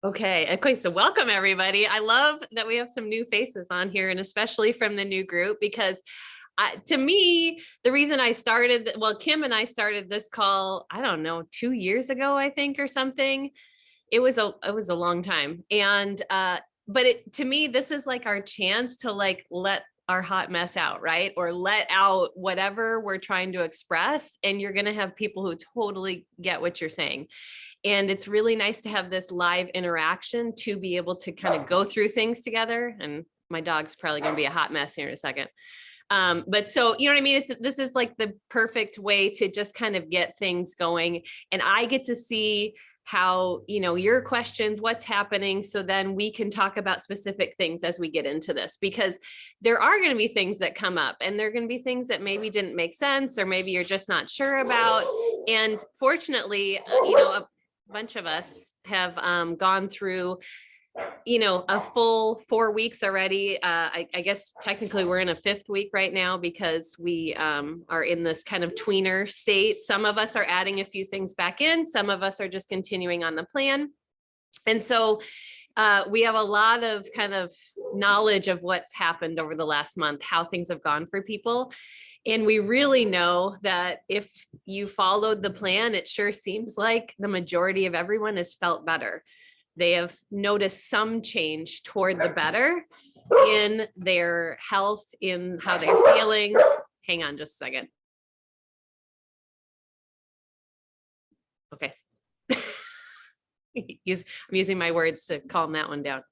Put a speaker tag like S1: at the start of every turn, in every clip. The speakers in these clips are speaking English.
S1: Okay. So welcome everybody. I love that we have some new faces on here, and especially from the new group, because to me, the reason I started, well, Kim and I started this call, I don't know, 2 years ago, I think, or something. It was a long time. And, but to me, this is like our chance to like let our hot mess out, right? Or let out whatever we're trying to express. And you're going to have people who totally get what you're saying. And it's really nice to have this live interaction to be able to kind of go through things together. And my dog's probably going to be a hot mess here in a second. But so, you know what I mean? This is like the perfect way to just kind of get things going. And I get to see how, your questions, what's happening. So then we can talk about specific things as we get into this, because there are going to be things that come up, and there are going to be things that maybe didn't make sense, or maybe you're just not sure about. And fortunately, a bunch of us have gone through a full 4 weeks already. I guess technically we're in a fifth week right now, because we are in this kind of tweener state. Some of us are adding a few things back in. Some of us are just continuing on the plan. And so we have a lot of kind of knowledge of what's happened over the last month, how things have gone for people. And we really know that if you followed the plan, it sure seems like the majority of everyone has felt better. They have noticed some change toward the better in their health, in how they're feeling. Hang on just a second. Okay. I'm using my words to calm that one down.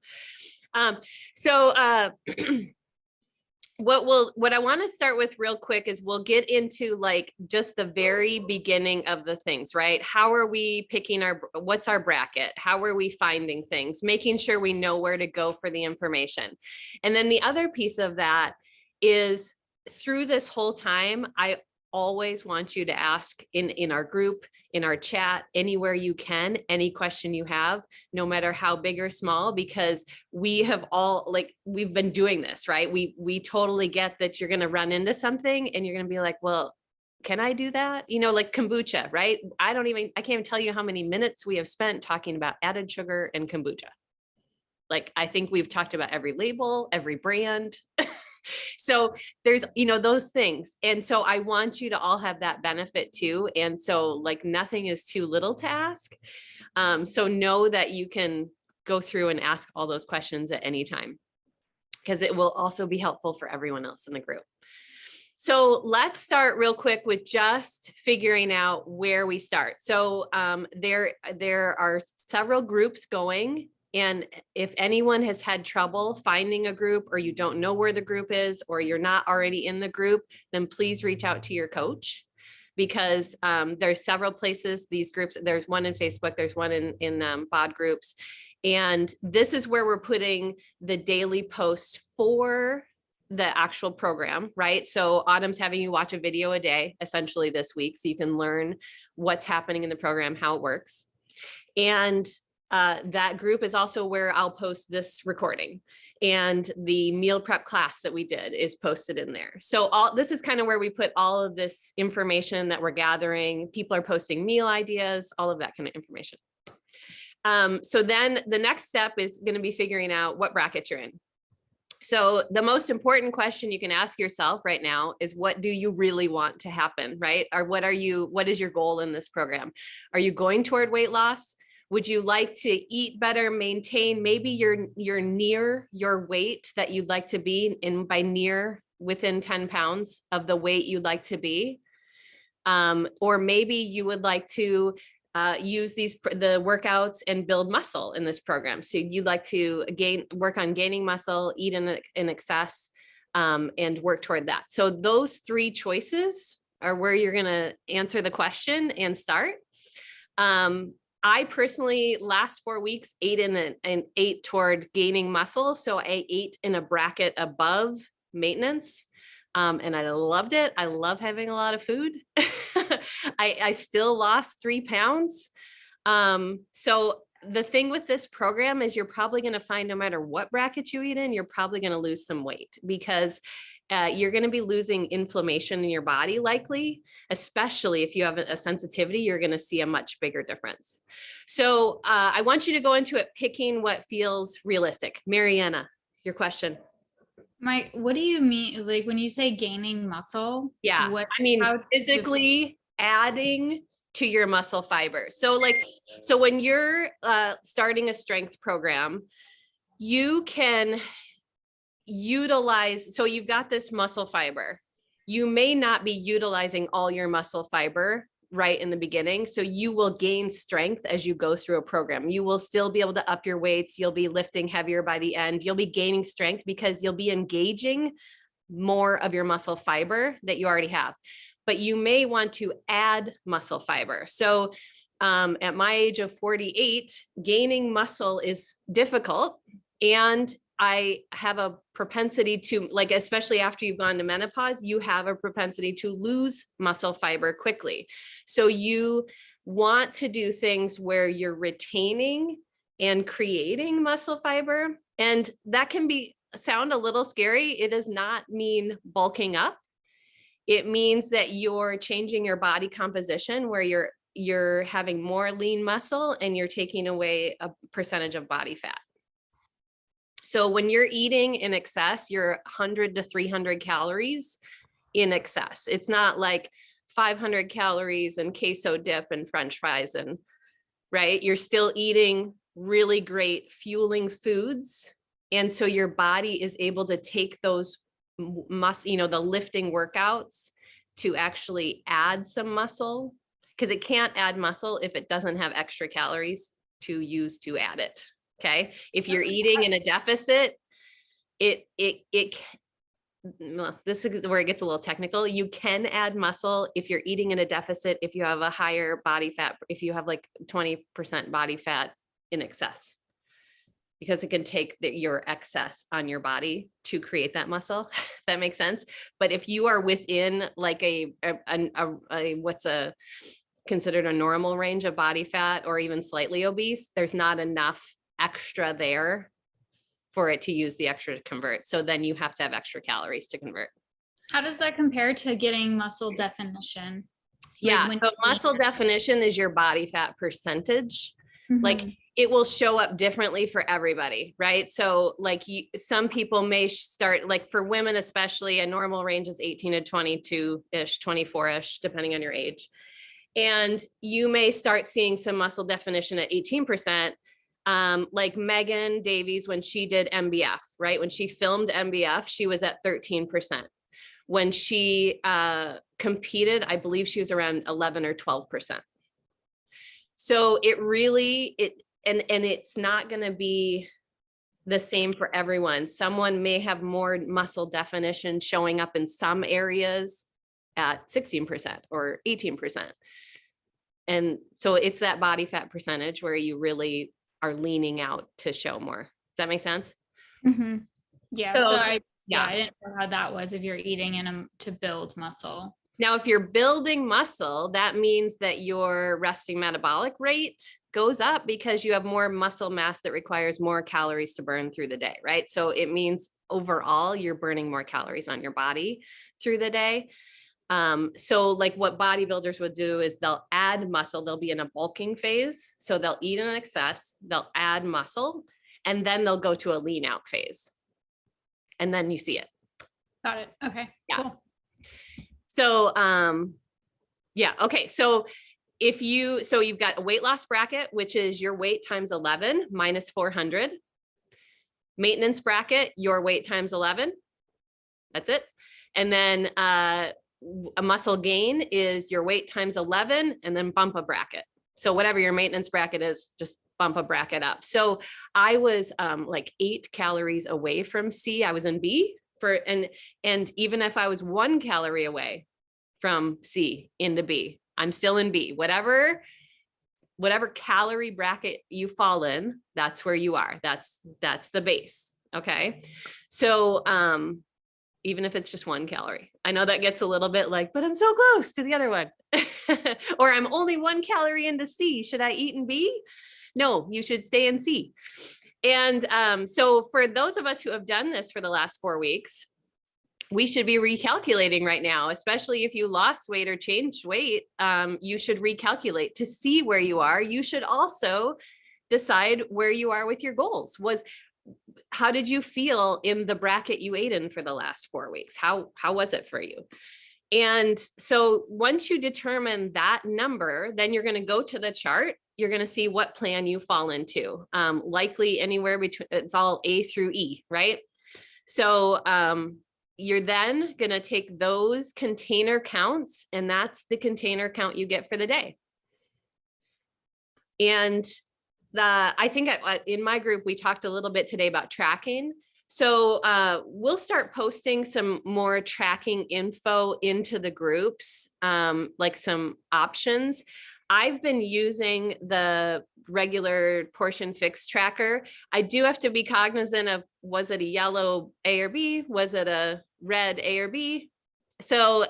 S1: What I want to start with real quick is we'll get into like just the very beginning of the things, right? How are we picking what's our bracket? How are we finding things? Making sure we know where to go for the information. And then the other piece of that is, through this whole time, I always want you to ask in our group, in our chat, anywhere you can, any question you have, no matter how big or small, because we have all, like, we've been doing this, right? We totally get that you're going to run into something and you're going to be like, well, can I do that? Like kombucha, right? I can't even tell you how many minutes we have spent talking about added sugar and kombucha. Like, I think we've talked about every label, every brand. So there's, those things. And so I want you to all have that benefit too. And so like nothing is too little to ask. So know that you can go through and ask all those questions at any time, because it will also be helpful for everyone else in the group. So let's start real quick with just figuring out where we start. So there are several groups going. And if anyone has had trouble finding a group, or you don't know where the group is, or you're not already in the group, then please reach out to your coach, because there's several places, these groups, there's one in Facebook, there's one in BOD groups. And this is where we're putting the daily posts for the actual program, right? So Autumn's having you watch a video a day, essentially this week, so you can learn what's happening in the program, how it works. And that group is also where I'll post this recording, and the meal prep class that we did is posted in there. So this is kind of where we put all of this information that we're gathering. People are posting meal ideas, all of that kind of information. So then the next step is going to be figuring out what bracket you're in. So the most important question you can ask yourself right now is, what do you really want to happen, right? Or what is your goal in this program? Are you going toward weight loss? Would you like to eat better, maintain, maybe you're near your weight that you'd like to be, and by near, within 10 pounds of the weight you'd like to be? Or maybe you would like to use the workouts and build muscle in this program. So you'd like to work on gaining muscle, eat in excess, and work toward that. So those three choices are where you're going to answer the question and start. I personally, last 4 weeks, ate toward gaining muscle. So I ate in a bracket above maintenance. And I loved it. I love having a lot of food. I still lost 3 pounds. So the thing with this program is, you're probably going to find, no matter what bracket you eat in, you're probably going to lose some weight, because you're going to be losing inflammation in your body likely, especially if you have a sensitivity, you're going to see a much bigger difference. So I want you to go into it picking what feels realistic. Mariana, your question.
S2: Mike, what do you mean? Like when you say gaining muscle?
S1: Yeah, I mean, physically adding to your muscle fiber. So when you're starting a strength program, you can utilize, so you've got this muscle fiber. You may not be utilizing all your muscle fiber right in the beginning. So you will gain strength as you go through a program. You will still be able to up your weights. You'll be lifting heavier by the end. You'll be gaining strength because you'll be engaging more of your muscle fiber that you already have. But you may want to add muscle fiber. So at my age of 48, gaining muscle is difficult. And I have a propensity to, like, especially after you've gone to menopause, you have a propensity to lose muscle fiber quickly. So you want to do things where you're retaining and creating muscle fiber. And that can sound a little scary. It does not mean bulking up. It means that you're changing your body composition where you're having more lean muscle and you're taking away a percentage of body fat. So when you're eating in excess, you're 100 to 300 calories in excess. It's not like 500 calories and queso dip and French fries and right. You're still eating really great fueling foods. And so your body is able to take those the lifting workouts to actually add some muscle, because it can't add muscle if it doesn't have extra calories to use to add it. Okay. If you're eating in a deficit, this is where it gets a little technical. You can add muscle if you're eating in a deficit, if you have a higher body fat, if you have like 20% body fat in excess, because it can take your excess on your body to create that muscle, if that makes sense. But if you are within like what's considered a normal range of body fat or even slightly obese, there's not enough extra there for it to use the extra to convert. So then you have to have extra calories to convert.
S2: How does that compare to getting muscle definition?
S1: Yeah. So muscle definition is your body fat percentage. Mm-hmm. Like it will show up differently for everybody, right? So like some people may start, like for women, especially a normal range is 18 to 22-ish, 24-ish, depending on your age. And you may start seeing some muscle definition at 18%. Like Megan Davies, when she did MBF, right? When she filmed MBF, she was at 13%. When she competed, I believe she was around 11 or 12%. So it really, and it's not going to be the same for everyone. Someone may have more muscle definition showing up in some areas at 16% or 18%. And so it's that body fat percentage where you really are leaning out to show more. Does that make sense?
S2: Mm-hmm. Yeah. So I didn't know how that was if you're eating in them to build muscle.
S1: Now, if you're building muscle, that means that your resting metabolic rate goes up because you have more muscle mass that requires more calories to burn through the day, right? So it means overall you're burning more calories on your body through the day. So like what bodybuilders would do is they'll add muscle, they'll be in a bulking phase. So they'll eat in excess, they'll add muscle, and then they'll go to a lean out phase. And then you see it.
S2: Got it. Okay.
S1: Yeah.
S2: Cool.
S1: So, okay. So you've got a weight loss bracket, which is your weight times 11 minus 400. Maintenance bracket, your weight times 11. That's it. And then, a muscle gain is your weight times 11 and then bump a bracket. So whatever your maintenance bracket is, just bump a bracket up. So I was like 8 calories away from C. I was in B and even if I was 1 calorie away from C into B, I'm still in B. Whatever calorie bracket you fall in, that's where you are. That's the base. Okay. So even if it's just 1 calorie. I know that gets a little bit like, but I'm so close to the other one. Or I'm only 1 calorie into C. Should I eat in B? No, you should stay in C. And so for those of us who have done this for the last 4 weeks, we should be recalculating right now, especially if you lost weight or changed weight. You should recalculate to see where you are. You should also decide where you are with your goals. How did you feel in the bracket you ate in for the last 4 weeks? How was it for you? And so once you determine that number, then you're going to go to the chart. You're going to see what plan you fall into. Likely anywhere between, it's all A through E, right? So you're then going to take those container counts, and that's the container count you get for the day. And I think in my group, we talked a little bit today about tracking. So we'll start posting some more tracking info into the groups, like some options. I've been using the regular Portion Fix tracker. I do have to be cognizant of, was it a yellow A or B? Was it a red A or B? So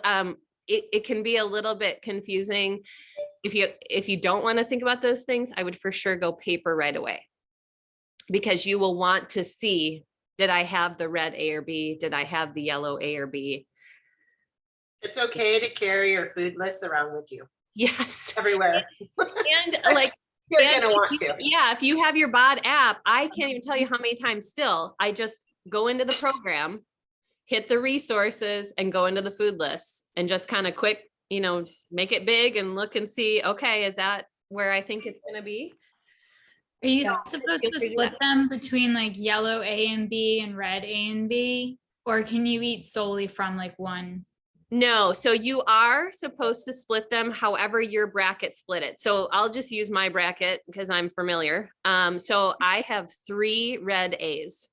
S1: it can be a little bit confusing. If you don't want to think about those things, I would for sure go paper right away, because you will want to see, did I have the red A or B? Did I have the yellow A or B?
S3: It's okay to carry your food list around with you.
S1: Yes.
S3: Everywhere.
S1: And like,
S3: you're gonna want to.
S1: Yeah, if you have your BOD app, I can't even tell you how many times still, I just go into the program, hit the resources, and go into the food lists and just kind of quick, make it big and look and see, okay, is that where I think it's going to be?
S2: Are you supposed to split them between like yellow A and B and red A and B? Or can you eat solely from like one?
S1: No, so you are supposed to split them however your bracket split it. So I'll just use my bracket because I'm familiar. So I have 3 red A's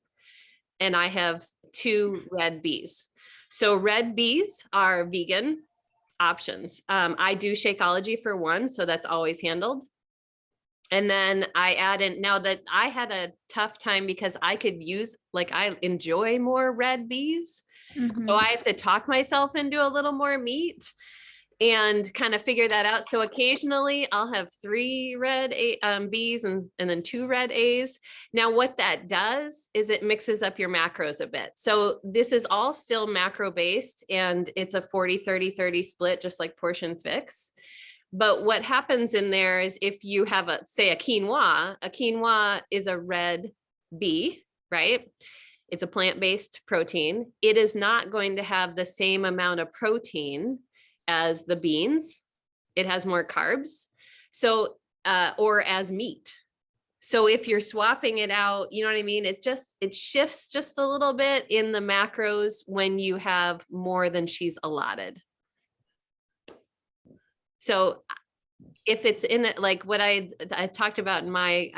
S1: and I have 2 red B's. So red B's are vegan options. I do Shakeology for one, so that's always handled. And then I add in, now that I had a tough time because I could use, like, I enjoy more red B's. Mm-hmm. So I have to talk myself into a little more meat and kind of figure that out. So occasionally I'll have 3 red B's and then 2 red A's. Now what that does is it mixes up your macros a bit. So this is all still macro based, and it's a 40-30-30 split, just like Portion Fix. But what happens in there is if you have say a quinoa is a red B, right? It's a plant-based protein. It is not going to have the same amount of protein as the beans. It has more carbs. So, or as meat. So if you're swapping it out, you know what I mean? It shifts just a little bit in the macros when you have more than she's allotted. So if it's in it, like what I talked about in my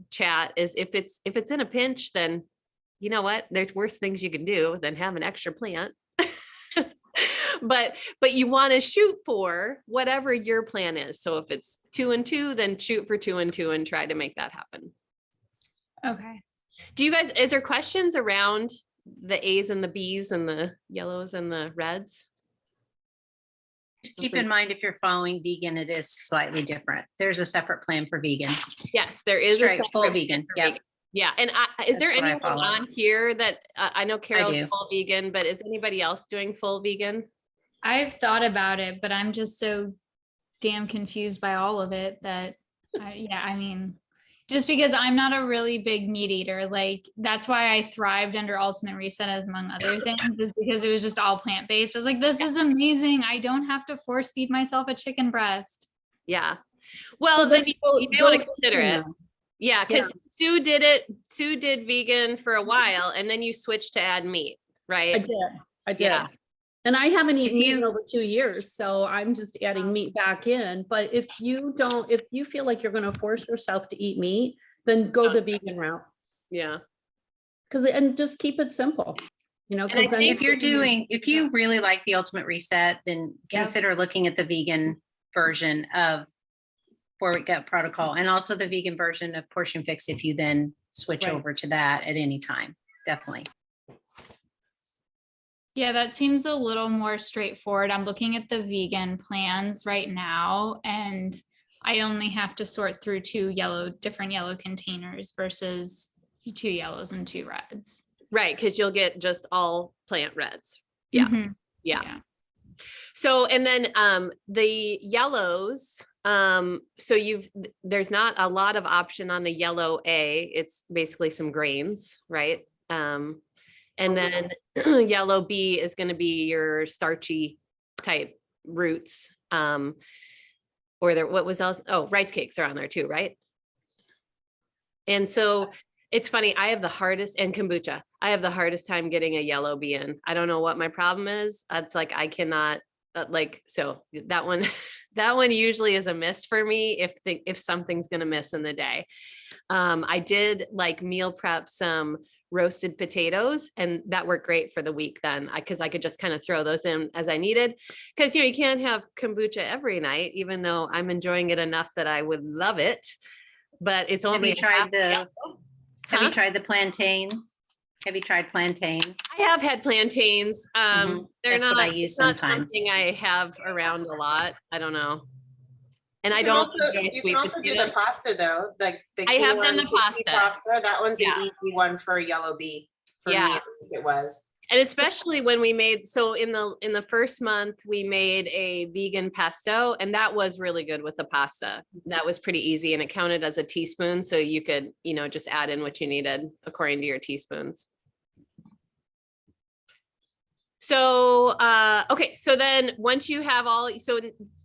S1: chat is if it's in a pinch, then you know what, there's worse things you can do than have an extra plant. but you want to shoot for whatever your plan is. So if it's 2 and 2, then shoot for 2 and 2 and try to make that happen.
S2: Okay.
S1: Is there questions around the A's and the B's and the yellows and the reds?
S4: Just keep in mind, if you're following vegan, it is slightly different. There's a separate plan for vegan.
S1: Yes, there is.
S4: Straight full vegan. Yeah.
S1: Vegan. Yeah. And is there anyone on here that I know Carol's full vegan, but is anybody else doing full vegan?
S2: I've thought about it, but I'm just so damn confused by all of it that just because I'm not a really big meat eater, like that's why I thrived under Ultimate Reset, among other things, is because it was just all plant-based. I was like, this is amazing. I don't have to force feed myself a chicken breast.
S1: Yeah. Well, then you may want to consider it. Yeah, because Sue did it. Sue did vegan for a while, and then you switched to add meat, right?
S5: I did. Yeah. And I haven't eaten meat in over 2 years, so I'm just adding meat back in. But if you feel like you're going to force yourself to eat meat, then go the vegan route.
S1: Yeah.
S5: And just keep it simple,
S4: because then if you really like the Ultimate Reset, then consider looking at the vegan version of 4-Week Gut Protocol, and also the vegan version of Portion Fix if you then switch over to that at any time. Definitely.
S2: Yeah, that seems a little more straightforward. I'm looking at the vegan plans right now, and I only have to sort through 2 different yellow containers versus 2 yellows and 2 reds.
S1: Right, because you'll get just all plant reds. Yeah.
S2: Mhm.
S1: Yeah. So, and then the yellows, so there's not a lot of option on the yellow A. It's basically some grains, right? And then yellow B is going to be your starchy type roots. Or there, what was else? Oh, rice cakes are on there too, right? And so it's funny, I have the hardest, and kombucha, I have the hardest time getting a yellow B in. I don't know what my problem is. It's like, I cannot so that one, that one usually is a miss for me if something's going to miss in the day. I did like meal prep some roasted potatoes, and that worked great for the week then, because I could just kind of throw those in as I needed. Because, you can't have kombucha every night, even though I'm enjoying it enough that I would love it. But it's only
S4: Have you tried the plantains? Have you tried plantains?
S1: I have had plantains. They're
S4: That's what I
S1: not,
S4: use
S1: it's not
S4: sometimes.
S1: something I have around a lot. I don't know. And I
S3: You can
S1: don't
S3: also,
S1: enjoy
S3: you
S1: sweet
S3: can also do
S1: potato.
S3: the pasta though, like the
S1: I have done the
S3: chickpea
S1: pasta.
S3: That one's
S1: Yeah.
S3: an easy one for a yellow bee. For me,
S1: Yeah.
S3: at least it was.
S1: And especially when we made, so in the first month, we made a vegan pesto, and that was really good with the pasta. That was pretty easy, and it counted as a teaspoon. So you could, just add in what you needed according to your teaspoons. So, okay. So then once you have all,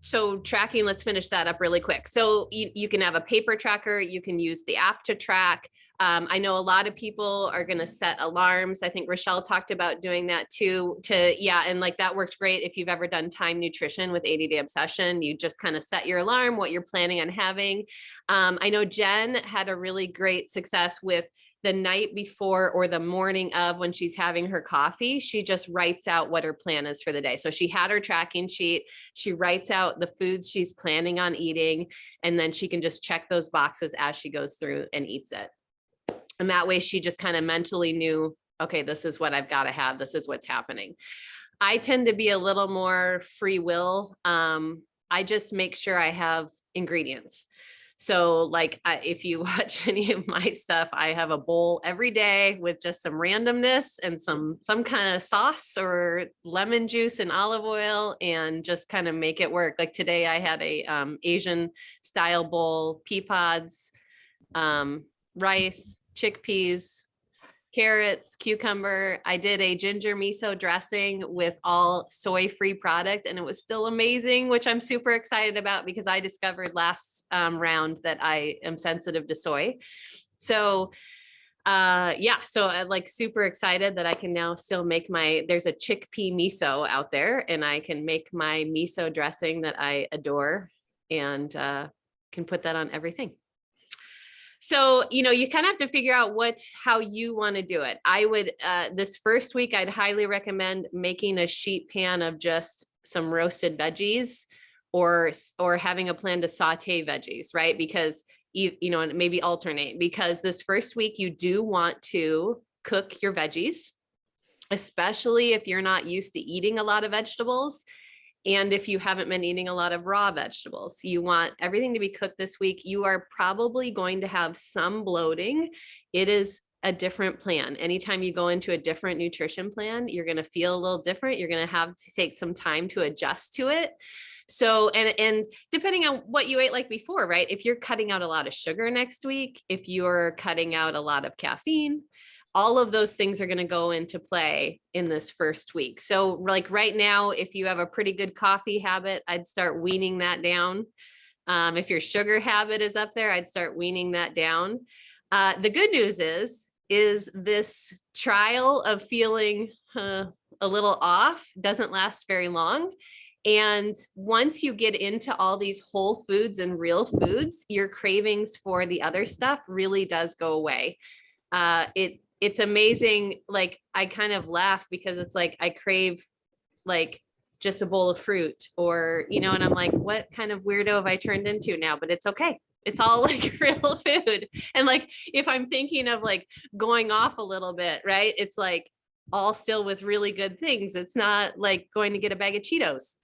S1: so tracking, let's finish that up really quick. So you can have a paper tracker. You can use the app to track. I know a lot of people are going to set alarms. I think Rochelle talked about doing that too, and like that worked great. If you've ever done time nutrition with 80 Day Obsession, you just kind of set your alarm, what you're planning on having. I know Jen had a really great success with the night before or the morning of when she's having her coffee, she just writes out what her plan is for the day. So she had her tracking sheet, she writes out the foods she's planning on eating, and then she can just check those boxes as she goes through and eats it. And that way she just kind of mentally knew, okay, this is what I've got to have. This is what's happening. I tend to be a little more free will. I just make sure I have ingredients. So like if you watch any of my stuff, I have a bowl every day with just some randomness and some kind of sauce or lemon juice and olive oil, and just kind of make it work. Like today I had a Asian style bowl, pea pods, rice, chickpeas, carrots, cucumber. I did a ginger miso dressing with all soy-free product, and it was still amazing, which I'm super excited about because I discovered last round that I am sensitive to soy. So so I'm like super excited that I can now still make there's a chickpea miso out there, and I can make my miso dressing that I adore, and can put that on everything. So, you kind of have to figure out how you want to do it. I would, this first week, I'd highly recommend making a sheet pan of just some roasted veggies, or having a plan to saute veggies, right? Because and maybe alternate, because this first week you do want to cook your veggies, especially if you're not used to eating a lot of vegetables. And if you haven't been eating a lot of raw vegetables, you want everything to be cooked this week. You are probably going to have some bloating. It is a different plan. Anytime you go into a different nutrition plan, you're going to feel a little different. You're going to have to take some time to adjust to it. So, and depending on what you ate like before, right? If you're cutting out a lot of sugar next week, if you're cutting out a lot of caffeine, all of those things are going to go into play in this first week. So like right now, if you have a pretty good coffee habit, I'd start weaning that down. If your sugar habit is up there, I'd start weaning that down. The good news is this trial of feeling a little off doesn't last very long. And once you get into all these whole foods and real foods, your cravings for the other stuff really does go away. It's amazing. Like I kind of laugh because it's like I crave like just a bowl of fruit, or and I'm like, what kind of weirdo have I turned into now? But it's okay. It's all like real food. And like if I'm thinking of like going off a little bit, right? It's like all still with really good things. It's not like going to get a bag of Cheetos.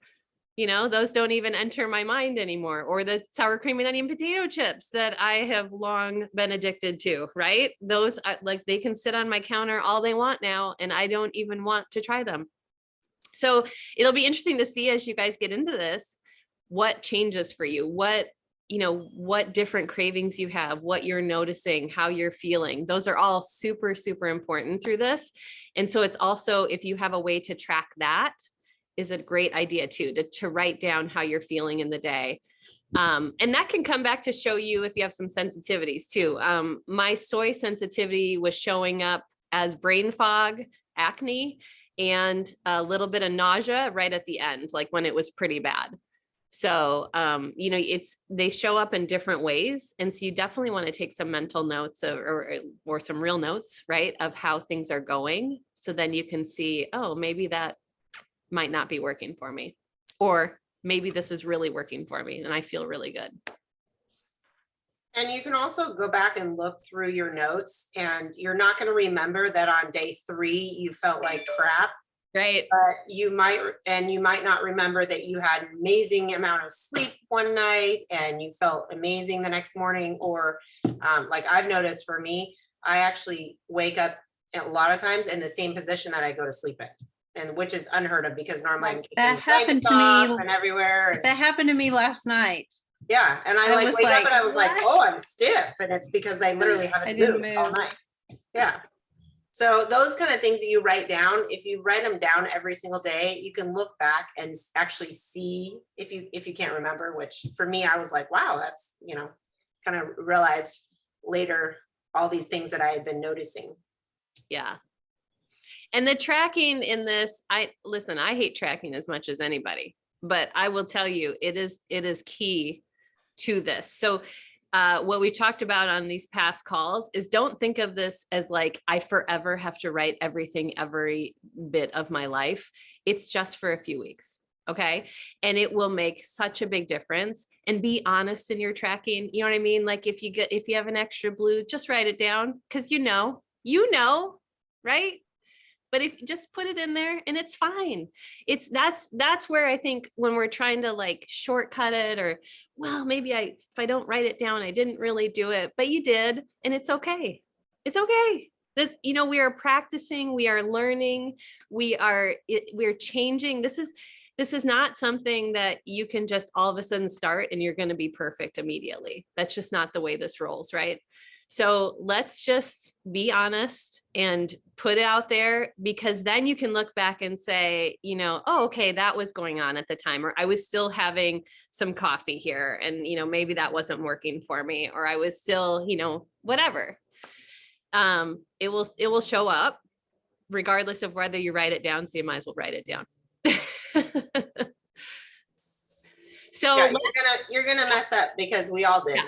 S1: Those don't even enter my mind anymore, or the sour cream and onion potato chips that I have long been addicted to, right? Those like they can sit on my counter all they want now, and I don't even want to try them. So it'll be interesting to see as you guys get into this, what changes for you, what different cravings you have, what you're noticing, how you're feeling. Those are all super, super important through this. And so it's also, if you have a way to track that, is a great idea too, to write down how you're feeling in the day. And that can come back to show you if you have some sensitivities too. My soy sensitivity was showing up as brain fog, acne, and a little bit of nausea right at the end, like when it was pretty bad. So, they show up in different ways. And so you definitely want to take some mental notes or some real notes, right, of how things are going. So then you can see, oh, maybe that might not be working for me, or maybe this is really working for me and I feel really good.
S3: And you can also go back and look through your notes, and you're not going to remember that on day 3 you felt like crap.
S1: Right.
S3: But you might not remember that you had an amazing amount of sleep one night and you felt amazing the next morning. Or like I've noticed for me, I actually wake up a lot of times in the same position that I go to sleep in, and which is unheard of because normally I'm
S4: that happened to me
S3: and everywhere.
S4: That happened to me last night.
S3: Yeah, and I like wake up and I was like,
S4: what?
S3: oh, I'm stiff, and it's because they literally haven't moved all night. Yeah. So those kind of things that you write down, if you write them down every single day, you can look back and actually see if you can't remember, which for me, I was like, wow, that's, kind of realized later all these things that I had been noticing.
S1: Yeah. And the tracking in this, I hate tracking as much as anybody, but I will tell you, it is key to this. So what we talked about on these past calls is, don't think of this as like, I forever have to write everything, every bit of my life. It's just for a few weeks. Okay. And it will make such a big difference. And be honest in your tracking. You know what I mean? Like if you have an extra blue, just write it down. Cause you know, right? But if you just put it in there and it's fine. That's where I think when we're trying to like shortcut it, or, well, maybe if I don't write it down, I didn't really do it, but you did, and it's okay. It's okay. We are practicing, we are learning, we're changing. This is not something that you can just all of a sudden start and you're going to be perfect immediately. That's just not the way this rolls, right? So let's just be honest and put it out there, because then you can look back and say, oh, okay, that was going on at the time, or I was still having some coffee here and, maybe that wasn't working for me, or I was still, whatever. It will show up regardless of whether you write it down. So you might as well write it down. So
S3: yeah, you're gonna mess up, because we all did.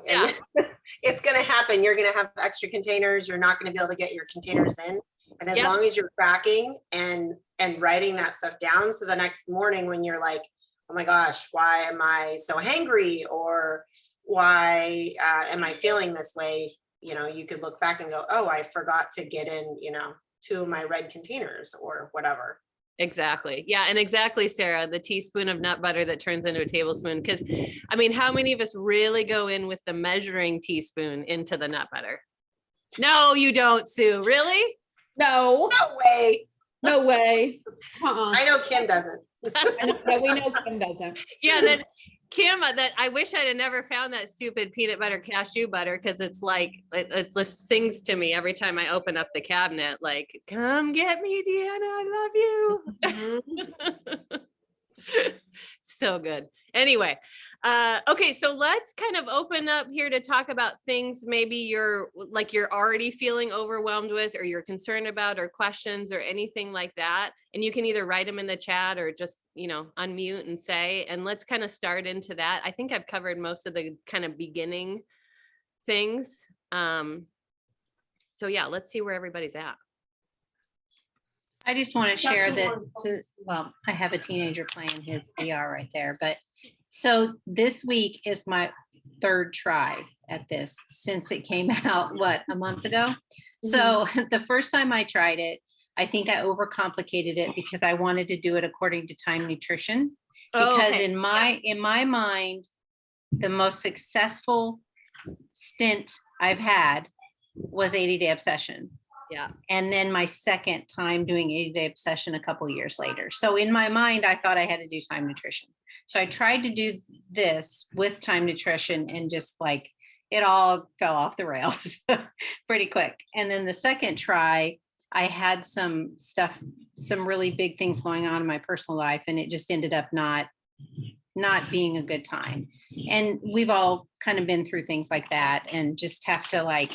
S1: Yeah.
S3: And it's gonna happen. You're gonna have extra containers. You're not gonna be able to get your containers in. And as long as you're tracking and writing that stuff down, so the next morning when you're like, oh my gosh, why am I so hangry? Or why am I feeling this way? You could look back and go, oh, I forgot to get in, 2 of my red containers or whatever.
S1: Exactly. Yeah. And exactly, Sarah, the teaspoon of nut butter that turns into a tablespoon. Because how many of us really go in with the measuring teaspoon into the nut butter? No, you don't, Sue. Really?
S5: No.
S3: No way.
S5: No way.
S3: I know Kim doesn't.
S5: Yeah, we know Kim doesn't.
S1: Yeah. Then Kim, that I wish I'd have never found that stupid peanut butter cashew butter, because it's like it just sings to me every time I open up the cabinet, like, come get me, Deanna, I love you. So good. Anyway, okay, so let's kind of open up here to talk about things maybe you're already feeling overwhelmed with, or you're concerned about, or questions, or anything like that. And you can either write them in the chat or just, unmute and say, and let's kind of start into that. I think I've covered most of the kind of beginning things. So yeah, let's see where everybody's at.
S4: I just want to share that, I have a teenager playing his VR right there, but so this week is my 3rd try at this since it came out, a month ago. So the first time I tried it, I think I overcomplicated it because I wanted to do it according to Time Nutrition. Because in my mind, the most successful stint I've had was 80 Day Obsession.
S1: Yeah.
S4: And then my second time doing 80-day obsession a couple years later. So in my mind, I thought I had to do time nutrition. So I tried to do this with time nutrition and just like it all fell off the rails pretty quick. And then the second try, I had some really big things going on in my personal life, and it just ended up not being a good time. And we've all kind of been through things like that and just have to like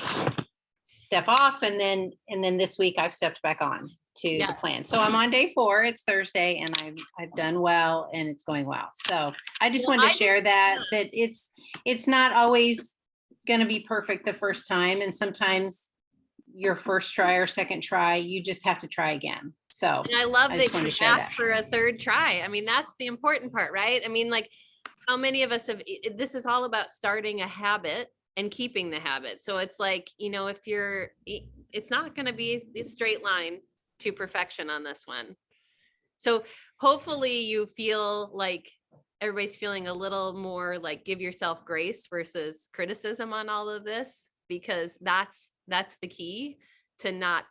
S4: step off. And then this week I've stepped back on to the plan. So I'm on day 4, it's Thursday, and I've done well and it's going well. So I just wanted to share that it's not always going to be perfect the first time. And sometimes your first try or second try, you just have to try again. So
S1: and I love
S4: just
S1: that
S4: wanted
S1: you
S4: to share that.
S1: asked for a third try. I mean, that's the important part, right? I mean, like how many of us this is all about starting a habit and keeping the habit. So it's like, if it's not going to be a straight line to perfection on this one. So hopefully you feel like everybody's feeling a little more like give yourself grace versus criticism on all of this, because that's the key to not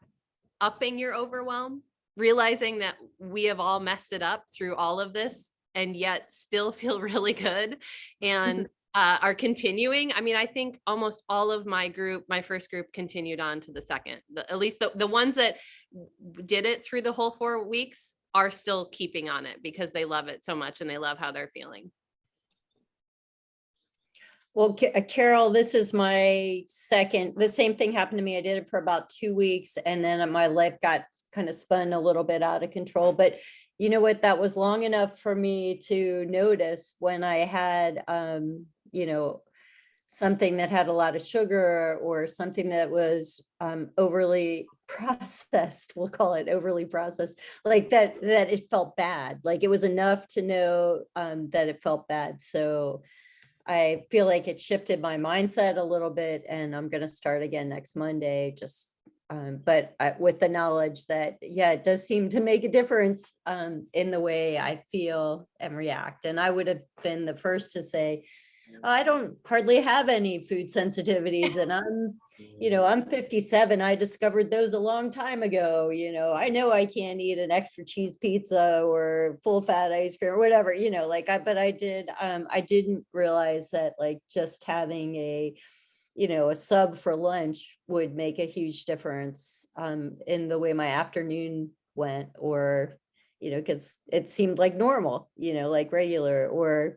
S1: upping your overwhelm, realizing that we have all messed it up through all of this and yet still feel really good and are continuing. I mean, I think almost all of my first group continued on to the second, at least the ones that did it through the whole 4 weeks are still keeping on it because they love it so much and they love how they're feeling.
S6: Well, Carol, this is my second, the same thing happened to me. I did it for about 2 weeks and then my life got kind of spun a little bit out of control. But you know what, that was long enough for me to notice when I had, something that had a lot of sugar or something that was overly processed, we'll call it overly processed, like that it felt bad. Like it was enough to know that it felt bad. So I feel like it shifted my mindset a little bit, and I'm going to start again next Monday, but with the knowledge that, it does seem to make a difference in the way I feel and react. And I would have been the first to say, I don't hardly have any food sensitivities, and I'm 57. I discovered those a long time ago. I know I can't eat an extra cheese pizza or full fat ice cream or whatever, but I didn't realize that like just having a sub for lunch would make a huge difference in the way my afternoon went, or, because it seemed like normal, like regular, or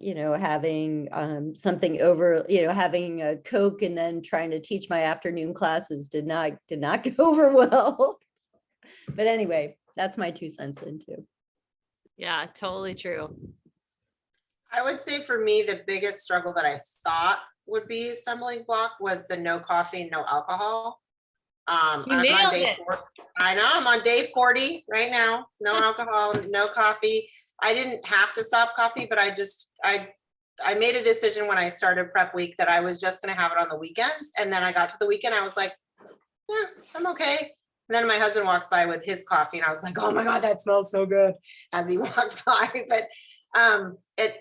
S6: having something over, having a Coke and then trying to teach my afternoon classes did not go over well. But anyway, that's my 2 cents into.
S1: Yeah, totally true.
S3: I would say for me, the biggest struggle that I thought would be a stumbling block was the no coffee, no alcohol. I'm on day 4. I know, I'm on day 40 right now. No alcohol, no coffee. I didn't have to stop coffee, but I made a decision when I started prep week that I was just going to have it on the weekends. And then I got to the weekend, I was like, yeah, I'm okay. And then my husband walks by with his coffee and I was like, oh my God, that smells so good as he walked by. But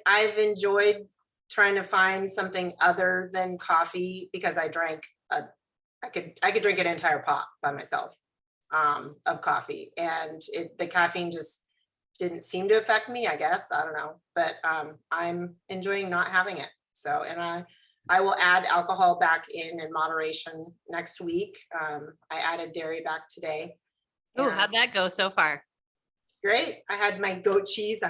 S3: I've enjoyed trying to find something other than coffee, because I drank I could drink an entire pot by myself of coffee, and the caffeine just didn't seem to affect me, I guess. I don't know, but I'm enjoying not having it. So, and I will add alcohol back in moderation next week. I added dairy back today.
S1: Oh, how'd that go so far?
S3: Great. I had my goat cheese.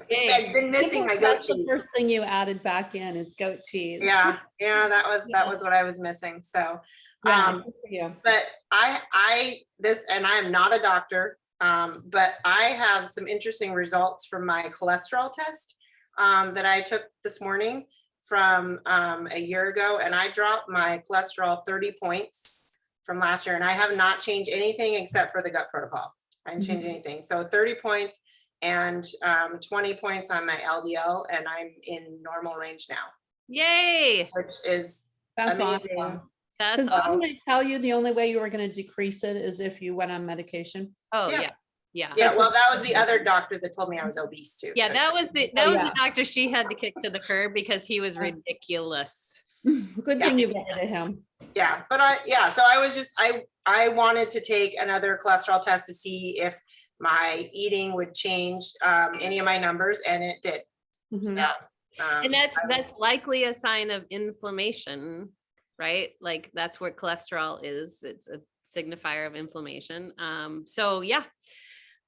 S1: Hey.
S3: I've been missing my goat cheese.
S5: The first thing you added back in is goat cheese.
S3: Yeah, that was what I was missing. So,
S5: Yeah.
S3: but I am not a doctor. But I have some interesting results from my cholesterol test that I took this morning from a year ago, and I dropped my cholesterol 30 points from last year, and I have not changed anything except for the gut protocol. I didn't change anything. So 30 points and 20 points on my LDL, and I'm in normal range now.
S1: Yay!
S3: Which is
S5: That's
S3: amazing.
S5: awesome.
S1: That's
S5: I'm going to tell you the only way you were going to decrease it is if you went on medication.
S1: yeah.
S3: Yeah, well, that was the other doctor that told me I was obese too.
S1: Yeah,
S3: so
S1: that was the doctor she had to kick to the curb because he was ridiculous.
S5: Good thing you got rid of him.
S3: Yeah, but so I was just, I wanted to take another cholesterol test to see if my eating would change any of my numbers, and it did.
S1: Mhm.
S3: So,
S1: And that's likely a sign of inflammation, right? Like that's what cholesterol is. It's a signifier of inflammation. So yeah.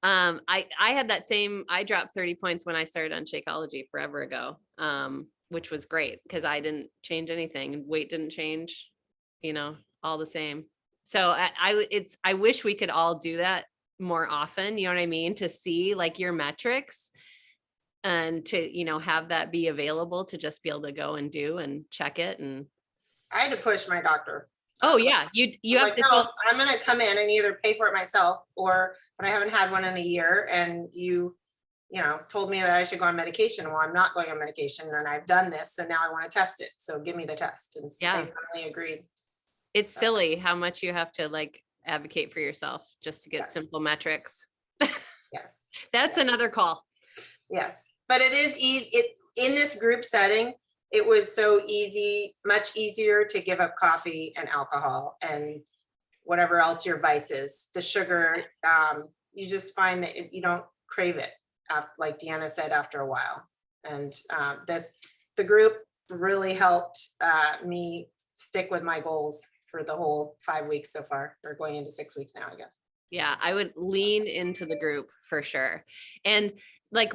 S1: I had that same, I dropped 30 points when I started on Shakeology forever ago. Which was great because I didn't change anything. Weight didn't change, all the same. So I wish we could all do that more often, you know what I mean? To see like your metrics and to, have that be available to just be able to go and do and check it. And
S3: I had to push my doctor.
S1: oh yeah, you have
S3: like,
S1: to
S3: no,
S1: tell.
S3: I'm going to come in and either pay for it myself, or but I haven't had one in a year, and you told me that I should go on medication. Well, I'm not going on medication, and I've done this, so now I want to test it. So give me the test. And
S1: Yeah.
S3: they finally agreed.
S1: It's silly how much you have to like advocate for yourself just to get
S3: Yes.
S1: simple metrics.
S3: Yes.
S1: That's another call.
S3: Yes. But it is easy. In this group setting, it was so easy, much easier to give up coffee and alcohol and whatever else your vice is. The sugar, you just find that you don't crave it, like Deanna said, after a while. And the group really helped me stick with my goals for the whole 5 weeks so far. We're going into 6 weeks now, I guess.
S1: Yeah, I would lean into the group for sure. And like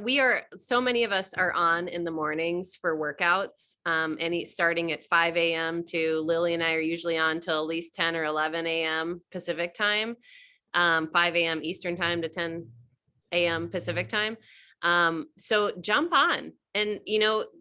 S1: so many of us are on in the mornings for workouts, starting at 5 a.m. to Lily and I are usually on till at least 10 or 11 a.m. Pacific time, 5 a.m. Eastern time to 10 a.m. Pacific time. So jump on and,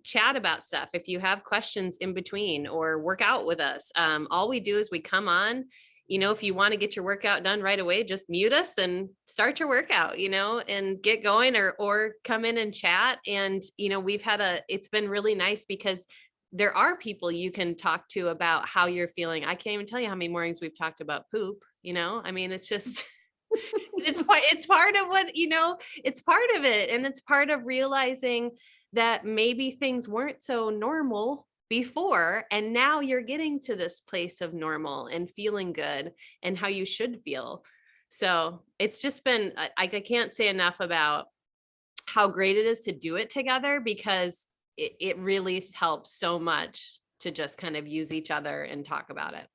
S1: chat about stuff. If you have questions in between or work out with us, all we do is we come on. If you want to get your workout done right away, just mute us and start your workout, and get going, or come in and chat. And, it's been really nice because there are people you can talk to about how you're feeling. I can't even tell you how many mornings we've talked about poop, I mean, it's just, it's part of what, it's part of it. And it's part of realizing that maybe things weren't so normal before, and now you're getting to this place of normal and feeling good and how you should feel. So it's just been, I can't say enough about how great it is to do it together, because it really helps so much to just kind of use each other and talk about it.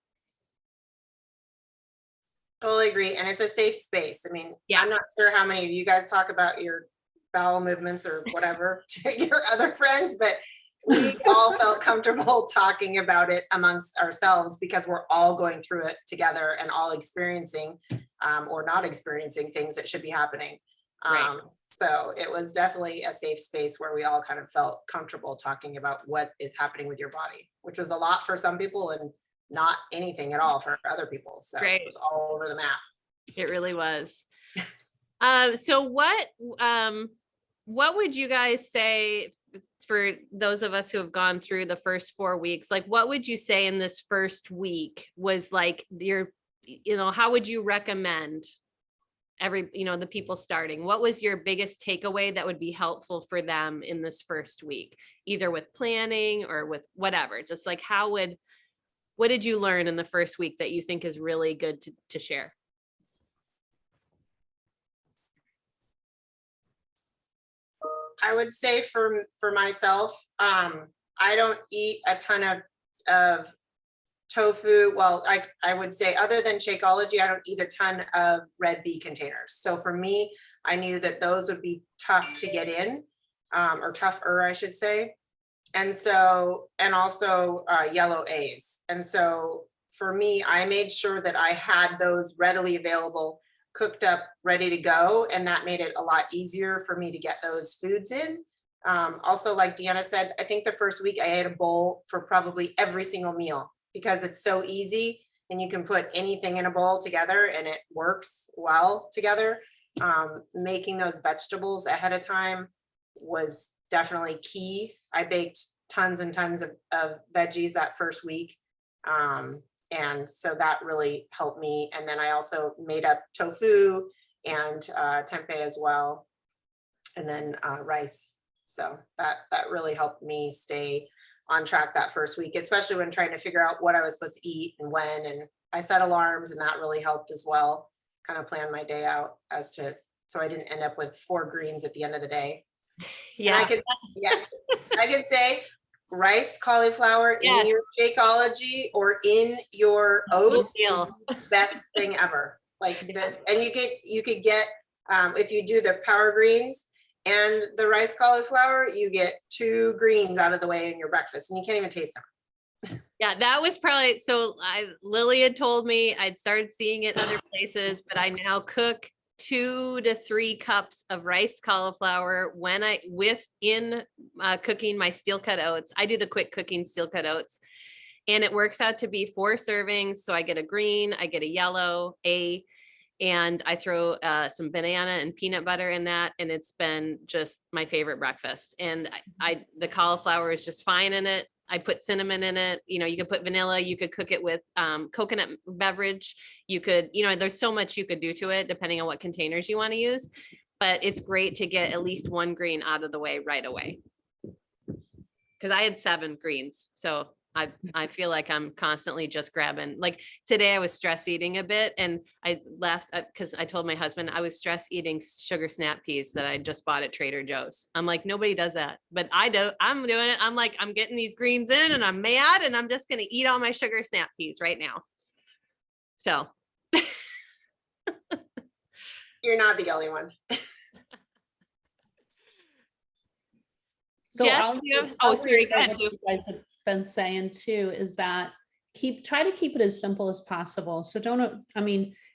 S3: Totally agree. And it's a safe space. I mean,
S1: Yeah.
S3: I'm not sure how many of you guys talk about your bowel movements or whatever to your other friends, but we all felt comfortable talking about it amongst ourselves because we're all going through it together and all experiencing or not experiencing things that should be happening.
S1: Right.
S3: So it was definitely a safe space where we all kind of felt comfortable talking about what is happening with your body, which was a lot for some people and not anything at all for other people. So
S1: Great.
S3: It was all over the map.
S1: It really was. So what would you guys say for those of us who have gone through the first 4 weeks? Like, what would you say in this first week was like how would you recommend the people starting? What was your biggest takeaway that would be helpful for them in this first week, either with planning or with whatever? Just like what did you learn in the first week that you think is really good to share?
S3: I would say for myself, I don't eat a ton of tofu. Well, I would say other than Shakeology, I don't eat a ton of red bee containers. So for me, I knew that those would be tough to get in, or tougher, I should say. And also yellow A's. And so for me, I made sure that I had those readily available, cooked up, ready to go. And that made it a lot easier for me to get those foods in. Also, like Deanna said, I think the first week I ate a bowl for probably every single meal because it's so easy and you can put anything in a bowl together and it works well together. Making those vegetables ahead of time was definitely key. I baked tons and tons of veggies that first week. And so that really helped me. And then I also made up tofu and tempeh as well. And then rice. So that really helped me stay on track that first week, especially when trying to figure out what I was supposed to eat and when. And I set alarms, and that really helped as well. Kind of plan my day out as to, so I didn't end up with 4 greens at the end of the day.
S1: Yeah.
S3: And I could say rice, cauliflower
S1: Yes.
S3: in your Shakeology or in your oats is
S1: deal.
S3: the best thing ever. Like that, and you could get if you do the power greens and the rice cauliflower, you get 2 greens out of the way in your breakfast, and you can't even taste them.
S1: Yeah, that was probably, so Lily had told me I'd started seeing it in other places, but I now cook 2 to 3 cups of rice cauliflower when cooking my steel cut oats. I do the quick cooking steel cut oats, and it works out to be 4 servings. So I get a green, I get a yellow, and I throw some banana and peanut butter in that. And it's been just my favorite breakfast. And the cauliflower is just fine in it. I put cinnamon in it. You know, you could put vanilla, you could cook it with coconut beverage. You could, there's so much you could do to it depending on what containers you want to use, but it's great to get at least 1 green out of the way right away. Cause I had 7 greens. So I feel like I'm constantly just grabbing, like today I was stress eating a bit, and I left because I told my husband I was stress eating sugar snap peas that I just bought at Trader Joe's. I'm like, nobody does that, but I do. I'm doing it. I'm like, I'm getting these greens in and I'm mad, and I'm just going to eat all my sugar snap peas right now. So.
S3: You're not the only one.
S5: So
S1: Jess, sorry, go ahead,
S5: what you guys have been saying too, is that try to keep it as simple as possible. So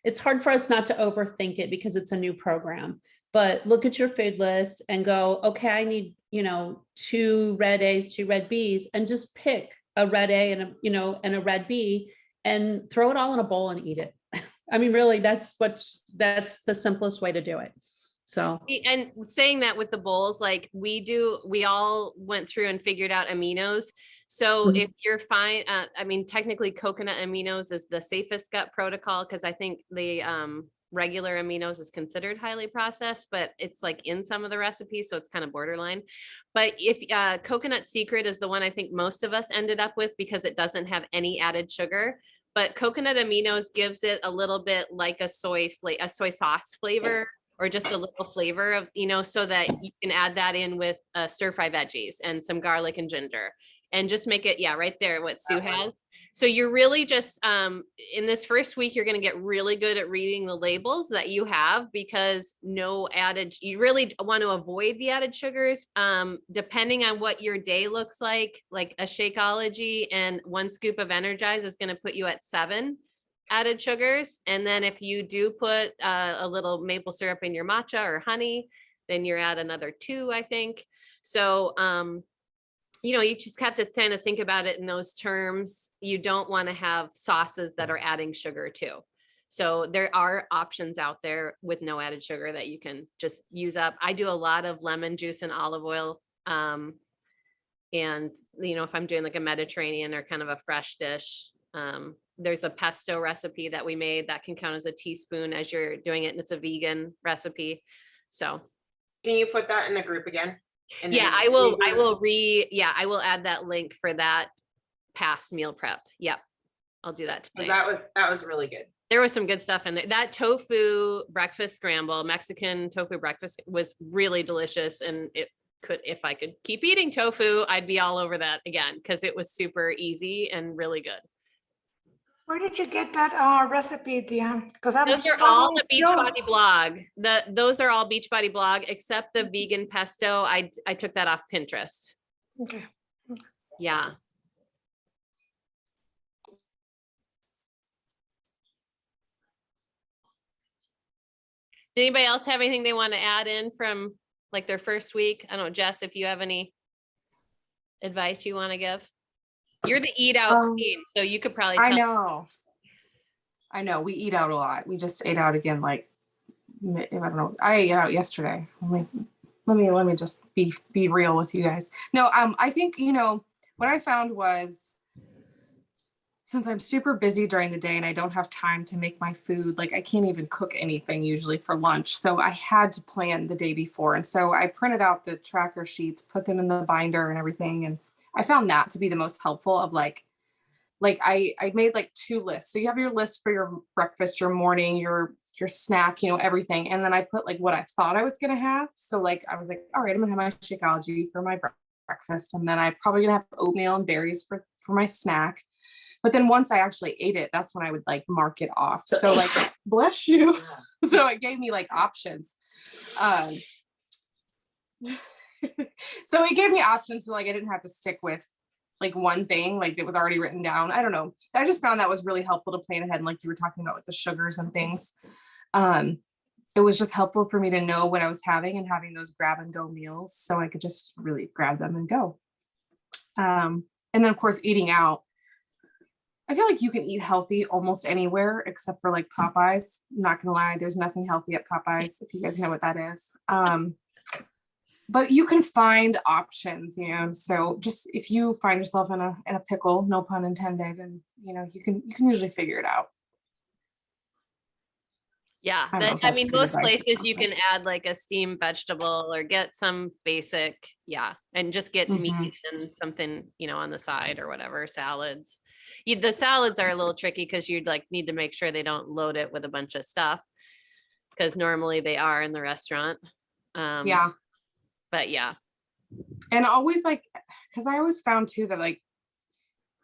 S5: it's hard for us not to overthink it because it's a new program, but look at your food list and go, okay, I need, 2 red A's, 2 red B's, and just pick a red A and a red B and throw it all in a bowl and eat it. I mean, really, that's the simplest way to do it. So,
S1: and saying that with the bowls, like we all went through and figured out aminos. So if you're fine, technically coconut aminos is the safest gut protocol, because I think the regular aminos is considered highly processed, but it's like in some of the recipes, so it's kind of borderline. But if coconut secret is the one I think most of us ended up with because it doesn't have any added sugar. But coconut aminos gives it a little bit like a soy sauce flavor, or just a little flavor of, so that you can add that in with stir fry veggies and some garlic and ginger, and just make it, right there, what Sue has. So you're really just, in this first week, you're going to get really good at reading the labels that you have, because you really want to avoid the added sugars, depending on what your day looks like a Shakeology and 1 scoop of Energize is going to put you at 7 added sugars. And then if you do put a little maple syrup in your matcha or honey, then you're at another 2, I think. So, you just have to kind of think about it in those terms. You don't want to have sauces that are adding sugar too. So there are options out there with no added sugar that you can just use up. I do a lot of lemon juice and olive oil. And if I'm doing like a Mediterranean or kind of a fresh dish, there's a pesto recipe that we made that can count as a teaspoon as you're doing it. And it's a vegan recipe. So.
S3: Can you put that in the group again?
S1: Yeah, I will add that link for that past meal prep. Yep. I'll do that today.
S3: That was really good.
S1: There was some good stuff in there. That tofu breakfast scramble, Mexican tofu breakfast, was really delicious. And if I could keep eating tofu, I'd be all over that again, because it was super easy and really good.
S7: Where did you get that recipe, Dion? Because
S1: those are all the Beachbody blog. Those are all Beachbody blog, except the vegan pesto. I took that off Pinterest.
S7: Okay.
S1: Yeah. Did anybody else have anything they want to add in from like their first week? I don't know, Jess, if you have any advice you want to give. You're the eat out queen, so you could probably tell.
S8: I know. We eat out a lot. We just ate out again. I don't know. I ate out yesterday. Let me just be real with you guys. No, I think, what I found was, since I'm super busy during the day and I don't have time to make my food, I can't even cook anything usually for lunch. So I had to plan the day before. And so I printed out the tracker sheets, put them in the binder and everything. And I found that to be the most helpful of like I made like 2 lists. So you have your list for your breakfast, your morning, your snack, you know, everything. And then I put like what I thought I was going to have. So like, I was like, all right, I'm gonna have my Shakeology for my breakfast. And then I'm probably gonna have oatmeal and berries for my snack. But then once I actually ate it, that's when I would like mark it off. So like, bless you. So it gave me like options. So it gave me options. So like, I didn't have to stick with like one thing, like it was already written down. I don't know. I just found that was really helpful to plan ahead. And like you were talking about with the sugars and things. It was just helpful for me to know what I was having and having those grab and go meals. So I could just really grab them and go. And then of course, eating out. I feel like you can eat healthy almost anywhere except for like Popeyes. Not gonna lie, there's nothing healthy at Popeyes, if you guys know what that is. But you can find options, you know. So just if you find yourself in a pickle, no pun intended, and you know, you can usually figure it out.
S1: Yeah, I mean, most places you can add like a steamed vegetable or get some basic, and just get meat and something, you know, on the side or whatever, salads. The salads are a little tricky because you'd like need to make sure they don't load it with a bunch of stuff because normally they are in the restaurant. But yeah.
S8: And always like, because I always found too that like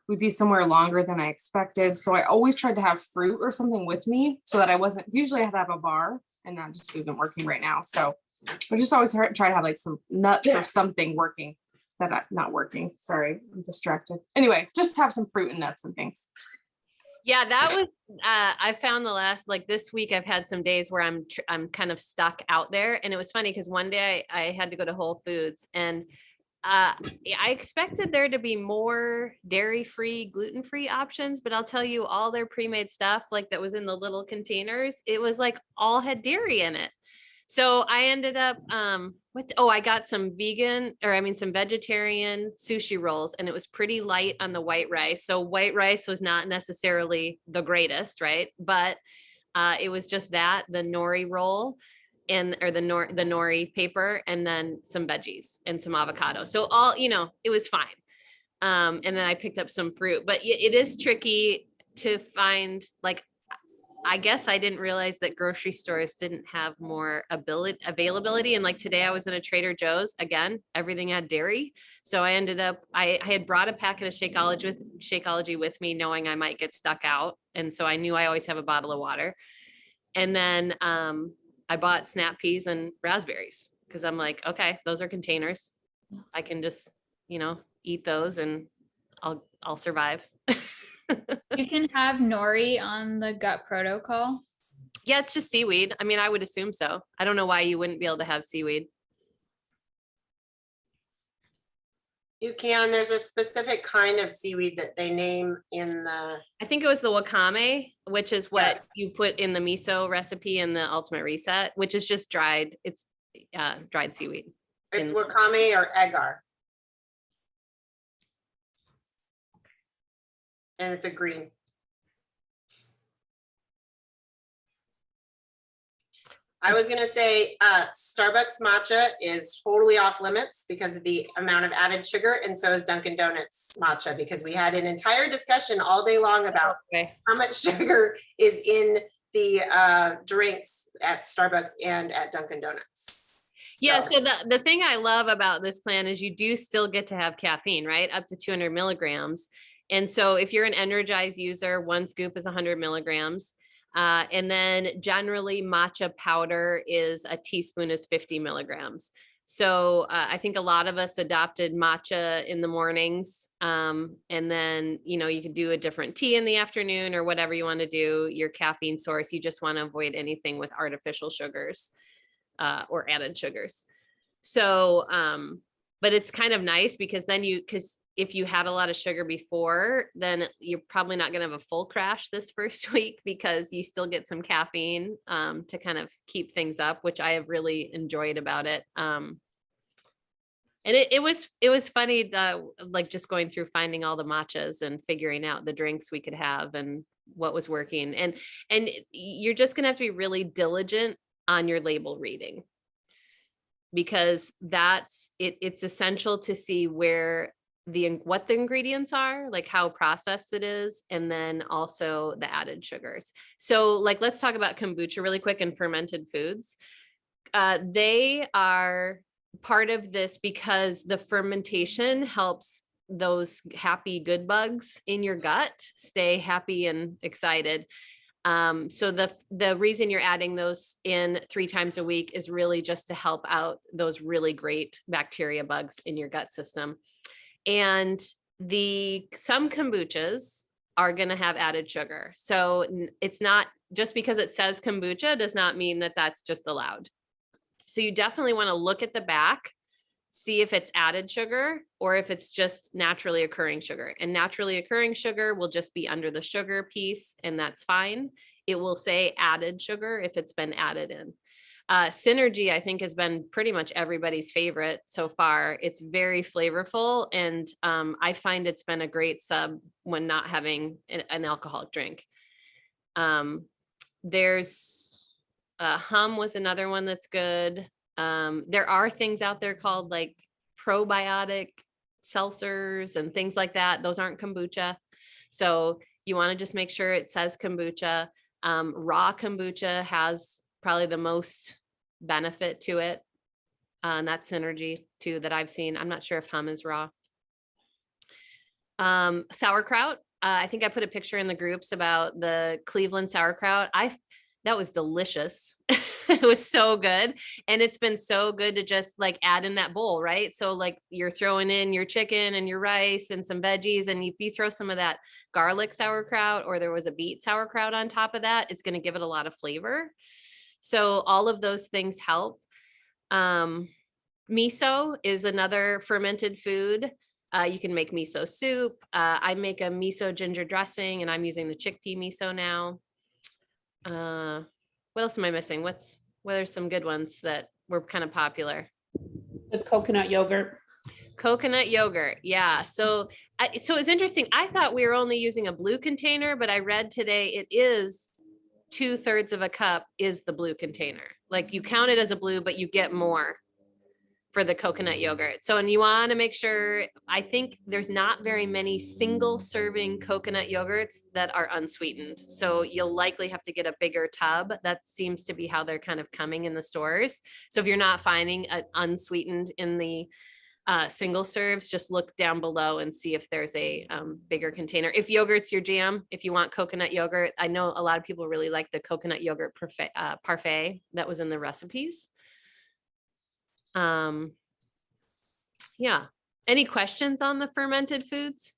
S8: we'd be somewhere longer than I expected. So I always tried to have fruit or something with me so that I wasn't, usually I had to have a bar and that just isn't working right now. So I just always try to have like some nuts or something working that I'm not working. Sorry, I'm distracted. Anyway, just have some fruit and nuts and things.
S1: Yeah, that was, I found the last, like this week, I've had some days where I'm kind of stuck out there. And it was funny because one day I had to go to Whole Foods and I expected there to be more dairy-free, gluten-free options, but I'll tell you all their pre-made stuff like that was in the little containers, it was like all had dairy in it. So I ended up, I got some some vegetarian sushi rolls and it was pretty light on the white rice. So white rice was not necessarily the greatest, right? But it was just that, the nori roll or the nori paper and then some veggies and some avocado. So all, you know, it was fine. And then I picked up some fruit, but it is tricky to find, like, I guess I didn't realize that grocery stores didn't have more availability. And like today I was in a Trader Joe's, again, everything had dairy. So I ended up, I had brought a packet of Shakeology with me knowing I might get stuck out. And so I knew I always have a bottle of water. And then I bought snap peas and raspberries because I'm like, okay, those are containers. I can just, you know, eat those and I'll survive.
S2: You can have nori on the gut protocol.
S1: Yeah, it's just seaweed. I mean, I would assume so. I don't know why you wouldn't be able to have seaweed.
S3: You can. There's a specific kind of seaweed that they name in the.
S1: I think it was the wakame, which is what
S3: Yes.
S1: you put in the miso recipe in the Ultimate Reset, which is just dried. It's dried seaweed.
S3: It's wakame or agar. And it's a green. I was going to say Starbucks matcha is totally off limits because of the amount of added sugar, and so is Dunkin' Donuts matcha, because we had an entire discussion all day long about how much sugar is in the drinks at Starbucks and at Dunkin' Donuts.
S1: Yeah, so the thing I love about this plan is you do still get to have caffeine, right? Up to 200 milligrams. And so if you're an Energize user, 1 scoop is 100 milligrams. And then generally matcha powder is a teaspoon is 50 milligrams. So I think a lot of us adopted matcha in the mornings. And then, you know, you could do a different tea in the afternoon or whatever you want to do, your caffeine source. You just want to avoid anything with artificial sugars or added sugars. So, but it's kind of nice because then because if you had a lot of sugar before, then you're probably not going to have a full crash this first week because you still get some caffeine to kind of keep things up, which I have really enjoyed about it. And it was funny, like just going through finding all the matchas and figuring out the drinks we could have and what was working. And you're just going to have to be really diligent on your label reading, because it's essential to see where what the ingredients are, like how processed it is, and then also the added sugars. So like, let's talk about kombucha really quick and fermented foods. They are part of this because the fermentation helps those happy good bugs in your gut stay happy and excited. So the reason you're adding those in 3 times a week is really just to help out those really great bacteria bugs in your gut system. And some kombuchas are going to have added sugar. So it's not just because it says kombucha does not mean that that's just allowed. So you definitely want to look at the back, see if it's added sugar or if it's just naturally occurring sugar. And naturally occurring sugar will just be under the sugar piece, and that's fine. It will say added sugar if it's been added in. Synergy, I think, has been pretty much everybody's favorite so far. It's very flavorful, and I find it's been a great sub when not having an alcoholic drink. There's Hum was another one that's good. There are things out there called like probiotic seltzers and things like that. Those aren't kombucha. So you want to just make sure it says kombucha. Raw kombucha has probably the most benefit to it. And that's Synergy too that I've seen. I'm not sure if Hum is raw. Sauerkraut. I think I put a picture in the groups about the Cleveland sauerkraut. That was delicious. It was so good. And it's been so good to just like add in that bowl, right? So like you're throwing in your chicken and your rice and some veggies. And if you throw some of that garlic sauerkraut or there was a beet sauerkraut on top of that, it's going to give it a lot of flavor. So all of those things help. Miso is another fermented food. You can make miso soup. I make a miso ginger dressing and I'm using the chickpea miso now. What else am I missing? What are some good ones that were kind of popular?
S5: The coconut yogurt.
S1: Coconut yogurt. Yeah. So it's interesting. I thought we were only using a blue container, but I read today it is 2/3 of a cup is the blue container. Like you count it as a blue, but you get more for the coconut yogurt. So, and you want to make sure, I think there's not very many single serving coconut yogurts that are unsweetened. So you'll likely have to get a bigger tub. That seems to be how they're kind of coming in the stores. So if you're not finding it unsweetened in the single serves, just look down below and see if there's a bigger container. If yogurt's your jam, if you want coconut yogurt, I know a lot of people really like the coconut yogurt parfait that was in the recipes. Yeah. Any questions on the fermented foods?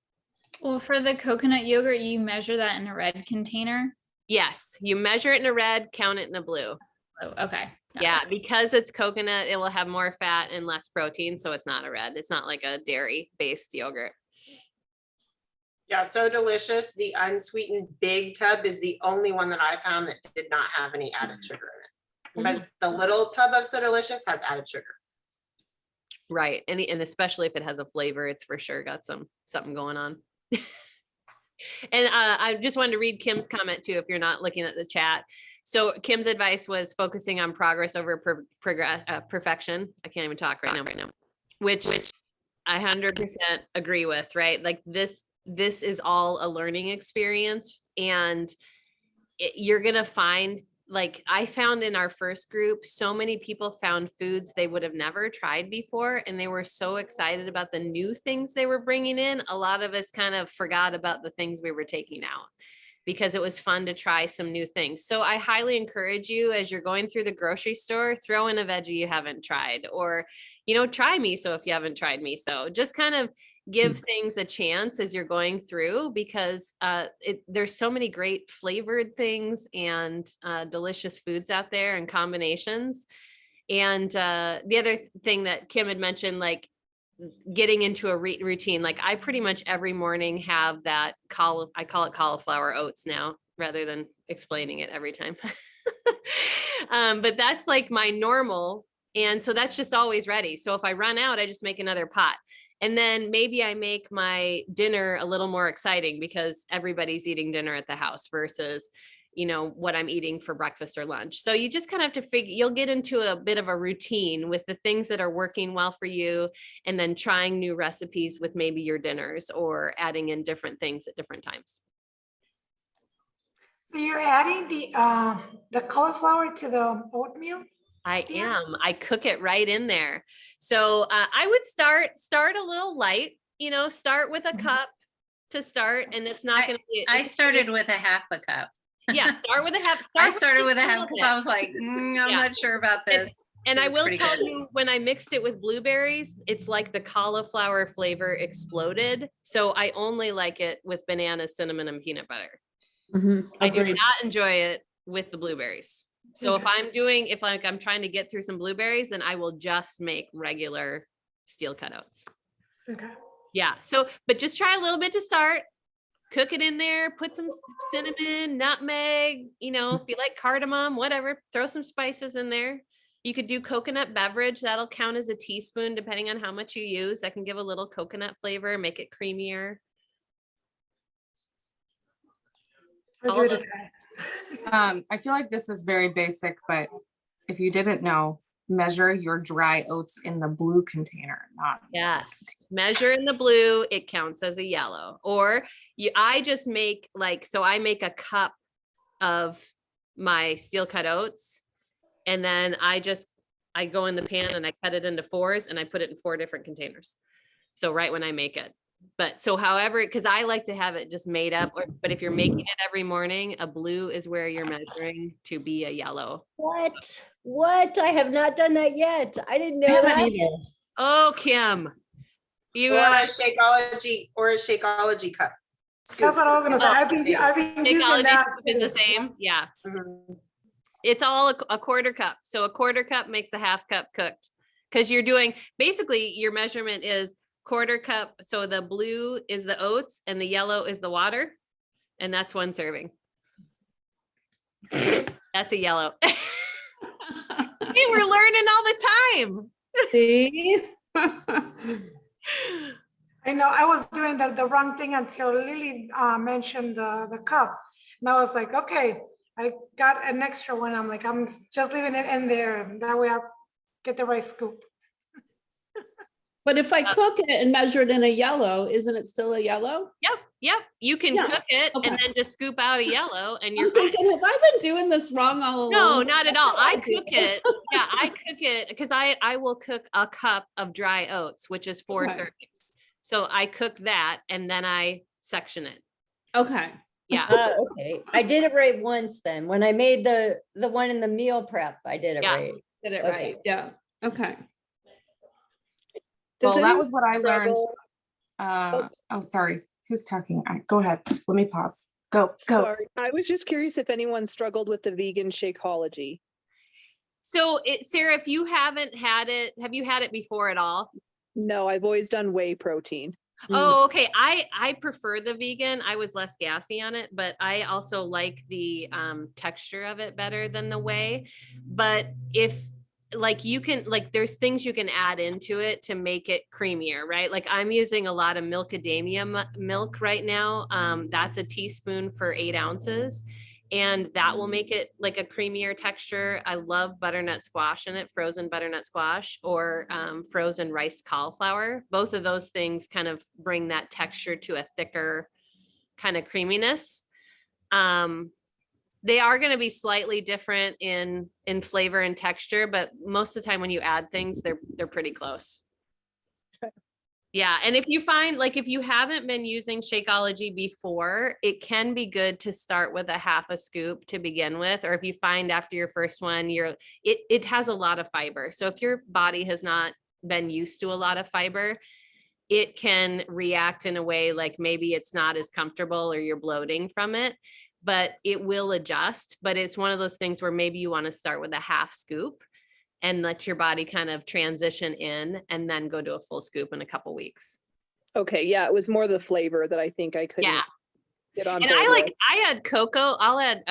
S2: Well, for the coconut yogurt, you measure that in a red container?
S1: Yes. You measure it in a red, count it in a blue.
S2: Oh, okay.
S1: Yeah. Because it's coconut, it will have more fat and less protein. So it's not a red. It's not like a dairy based yogurt.
S3: Yeah, so delicious. The unsweetened big tub is the only one that I found that did not have any added sugar in it. But the little tub of So Delicious has added sugar.
S1: Right. And especially if it has a flavor, it's for sure got something going on. And I just wanted to read Kim's comment too, if you're not looking at the chat. So Kim's advice was focusing on progress over perfection. I can't even talk right now, which I 100% agree with, right? Like this is all a learning experience, and you're going to find, like I found in our first group, so many people found foods they would have never tried before. And they were so excited about the new things they were bringing in. A lot of us kind of forgot about the things we were taking out because it was fun to try some new things. So I highly encourage you, as you're going through the grocery store, throw in a veggie you haven't tried, or, try miso if you haven't tried miso. Just kind of give things a chance as you're going through, because there's so many great flavored things and delicious foods out there and combinations. And the other thing that Kim had mentioned, like getting into a routine, like I pretty much every morning have that I call it cauliflower oats now, rather than explaining it every time. But that's like my normal. And so that's just always ready. So if I run out, I just make another pot. And then maybe I make my dinner a little more exciting because everybody's eating dinner at the house versus, what I'm eating for breakfast or lunch. So you just kind of have to you'll get into a bit of a routine with the things that are working well for you, and then trying new recipes with maybe your dinners or adding in different things at different times.
S7: So you're adding the cauliflower to the oatmeal?
S1: I
S7: Yeah.
S1: am. I cook it right in there. So I would start a little light, start with a cup to start, and it's not going to be.
S4: I started with a half a cup.
S1: Yeah, start with a half.
S4: I started with a
S1: just
S4: half
S1: little
S4: because
S1: bit.
S4: I was like, I'm not sure about this.
S1: And
S4: It
S1: I
S4: was
S1: will
S4: pretty
S1: tell
S4: good.
S1: you, when I mixed it with blueberries, it's like the cauliflower flavor exploded. So I only like it with banana, cinnamon, and peanut butter. I do
S5: Agreed.
S1: not enjoy it with the blueberries. So
S7: Okay.
S1: if I'm trying to get through some blueberries, then I will just make regular steel cut oats.
S7: Okay.
S1: Yeah. So, but just try a little bit to start. Cook it in there, put some cinnamon, nutmeg, if you like cardamom, whatever, throw some spices in there. You could do coconut beverage. That'll count as a teaspoon, depending on how much you use. That can give a little coconut flavor, make it creamier.
S7: I'll
S1: All
S7: give it a try.
S8: I feel like this is very basic, but if you didn't know, measure your dry oats in the blue container, not.
S1: Yes. Measure in the blue, it counts as a yellow. Or I just make I make a cup of my steel cut oats, and then I go in the pan and I cut it into 4s, and I put it in 4 different containers. So right when I make it. But so however, because I like to have it just made up, but if you're making it every morning, a blue is where you're measuring to be a yellow.
S6: What? I have not done that yet. I didn't know
S5: Haven't
S6: that.
S5: either.
S1: Oh, Kim. You
S3: Or a Shakeology cup.
S7: That's what I was gonna say. I've been using
S1: Shakeology
S7: that
S1: is the
S7: too.
S1: same. Yeah.
S3: Mhm.
S1: It's all a quarter cup. So a quarter cup makes a half cup cooked, because you're doing, basically your measurement is quarter cup. So the blue is the oats and the yellow is the water. And that's 1 serving. That's a yellow. Hey, we're learning all the time.
S5: See?
S7: I know I was doing the wrong thing until Lily mentioned the cup. And I was like, okay, I got an extra one. I'm like, I'm just leaving it in there. That way I'll get the right scoop.
S5: But if I cook it and measure it in a yellow, isn't it still a yellow?
S1: Yep. You can
S5: Yeah,
S1: cook it
S5: okay.
S1: and then just scoop out a yellow and you're
S5: I'm
S1: fine.
S5: thinking, have I been doing this wrong all
S1: No,
S5: along?
S1: not at all. I cook it. Yeah, I cook it because I will cook a cup of dry oats, which is 4
S5: Okay.
S1: servings. So I cook that and then I section it.
S5: Okay.
S1: Yeah.
S6: Okay. I did it right once then. When I made the one in the meal prep, I did it
S1: Yeah.
S6: right.
S5: Did it
S6: Okay.
S5: right. Yeah. Okay.
S8: Well, that
S9: anyone
S8: was what I learned.
S9: struggle-
S8: Oh, sorry. Who's talking? Go ahead. Let me pause. Go.
S9: Sorry, I was just curious if anyone struggled with the vegan Shakeology.
S1: So Sarah, if you haven't had it, have you had it before at all?
S9: No, I've always done whey protein.
S1: Oh, okay. I prefer the vegan. I was less gassy on it, but I also like the texture of it better than the whey. But if there's things you can add into it to make it creamier, right? Like I'm using a lot of milk right now. That's a teaspoon for 8 ounces. And that will make it like a creamier texture. I love butternut squash in it, frozen butternut squash, or frozen riced cauliflower. Both of those things kind of bring that texture to a thicker kind of creaminess. They are going to be slightly different in flavor and texture, but most of the time when you add things, they're pretty close.
S9: Okay.
S1: Yeah. And if you find, like, if you haven't been using Shakeology before, it can be good to start with a half a scoop to begin with. Or if you find after your first one, it has a lot of fiber. So if your body has not been used to a lot of fiber, it can react in a way like maybe it's not as comfortable or you're bloating from it, but it will adjust. But it's one of those things where maybe you want to start with a half scoop and let your body kind of transition in and then go to a full scoop in a couple weeks.
S9: Okay, yeah, it was more the flavor that I think I couldn't
S1: Yeah.
S9: get on
S1: And
S9: board with.
S1: I add cocoa. I'll add,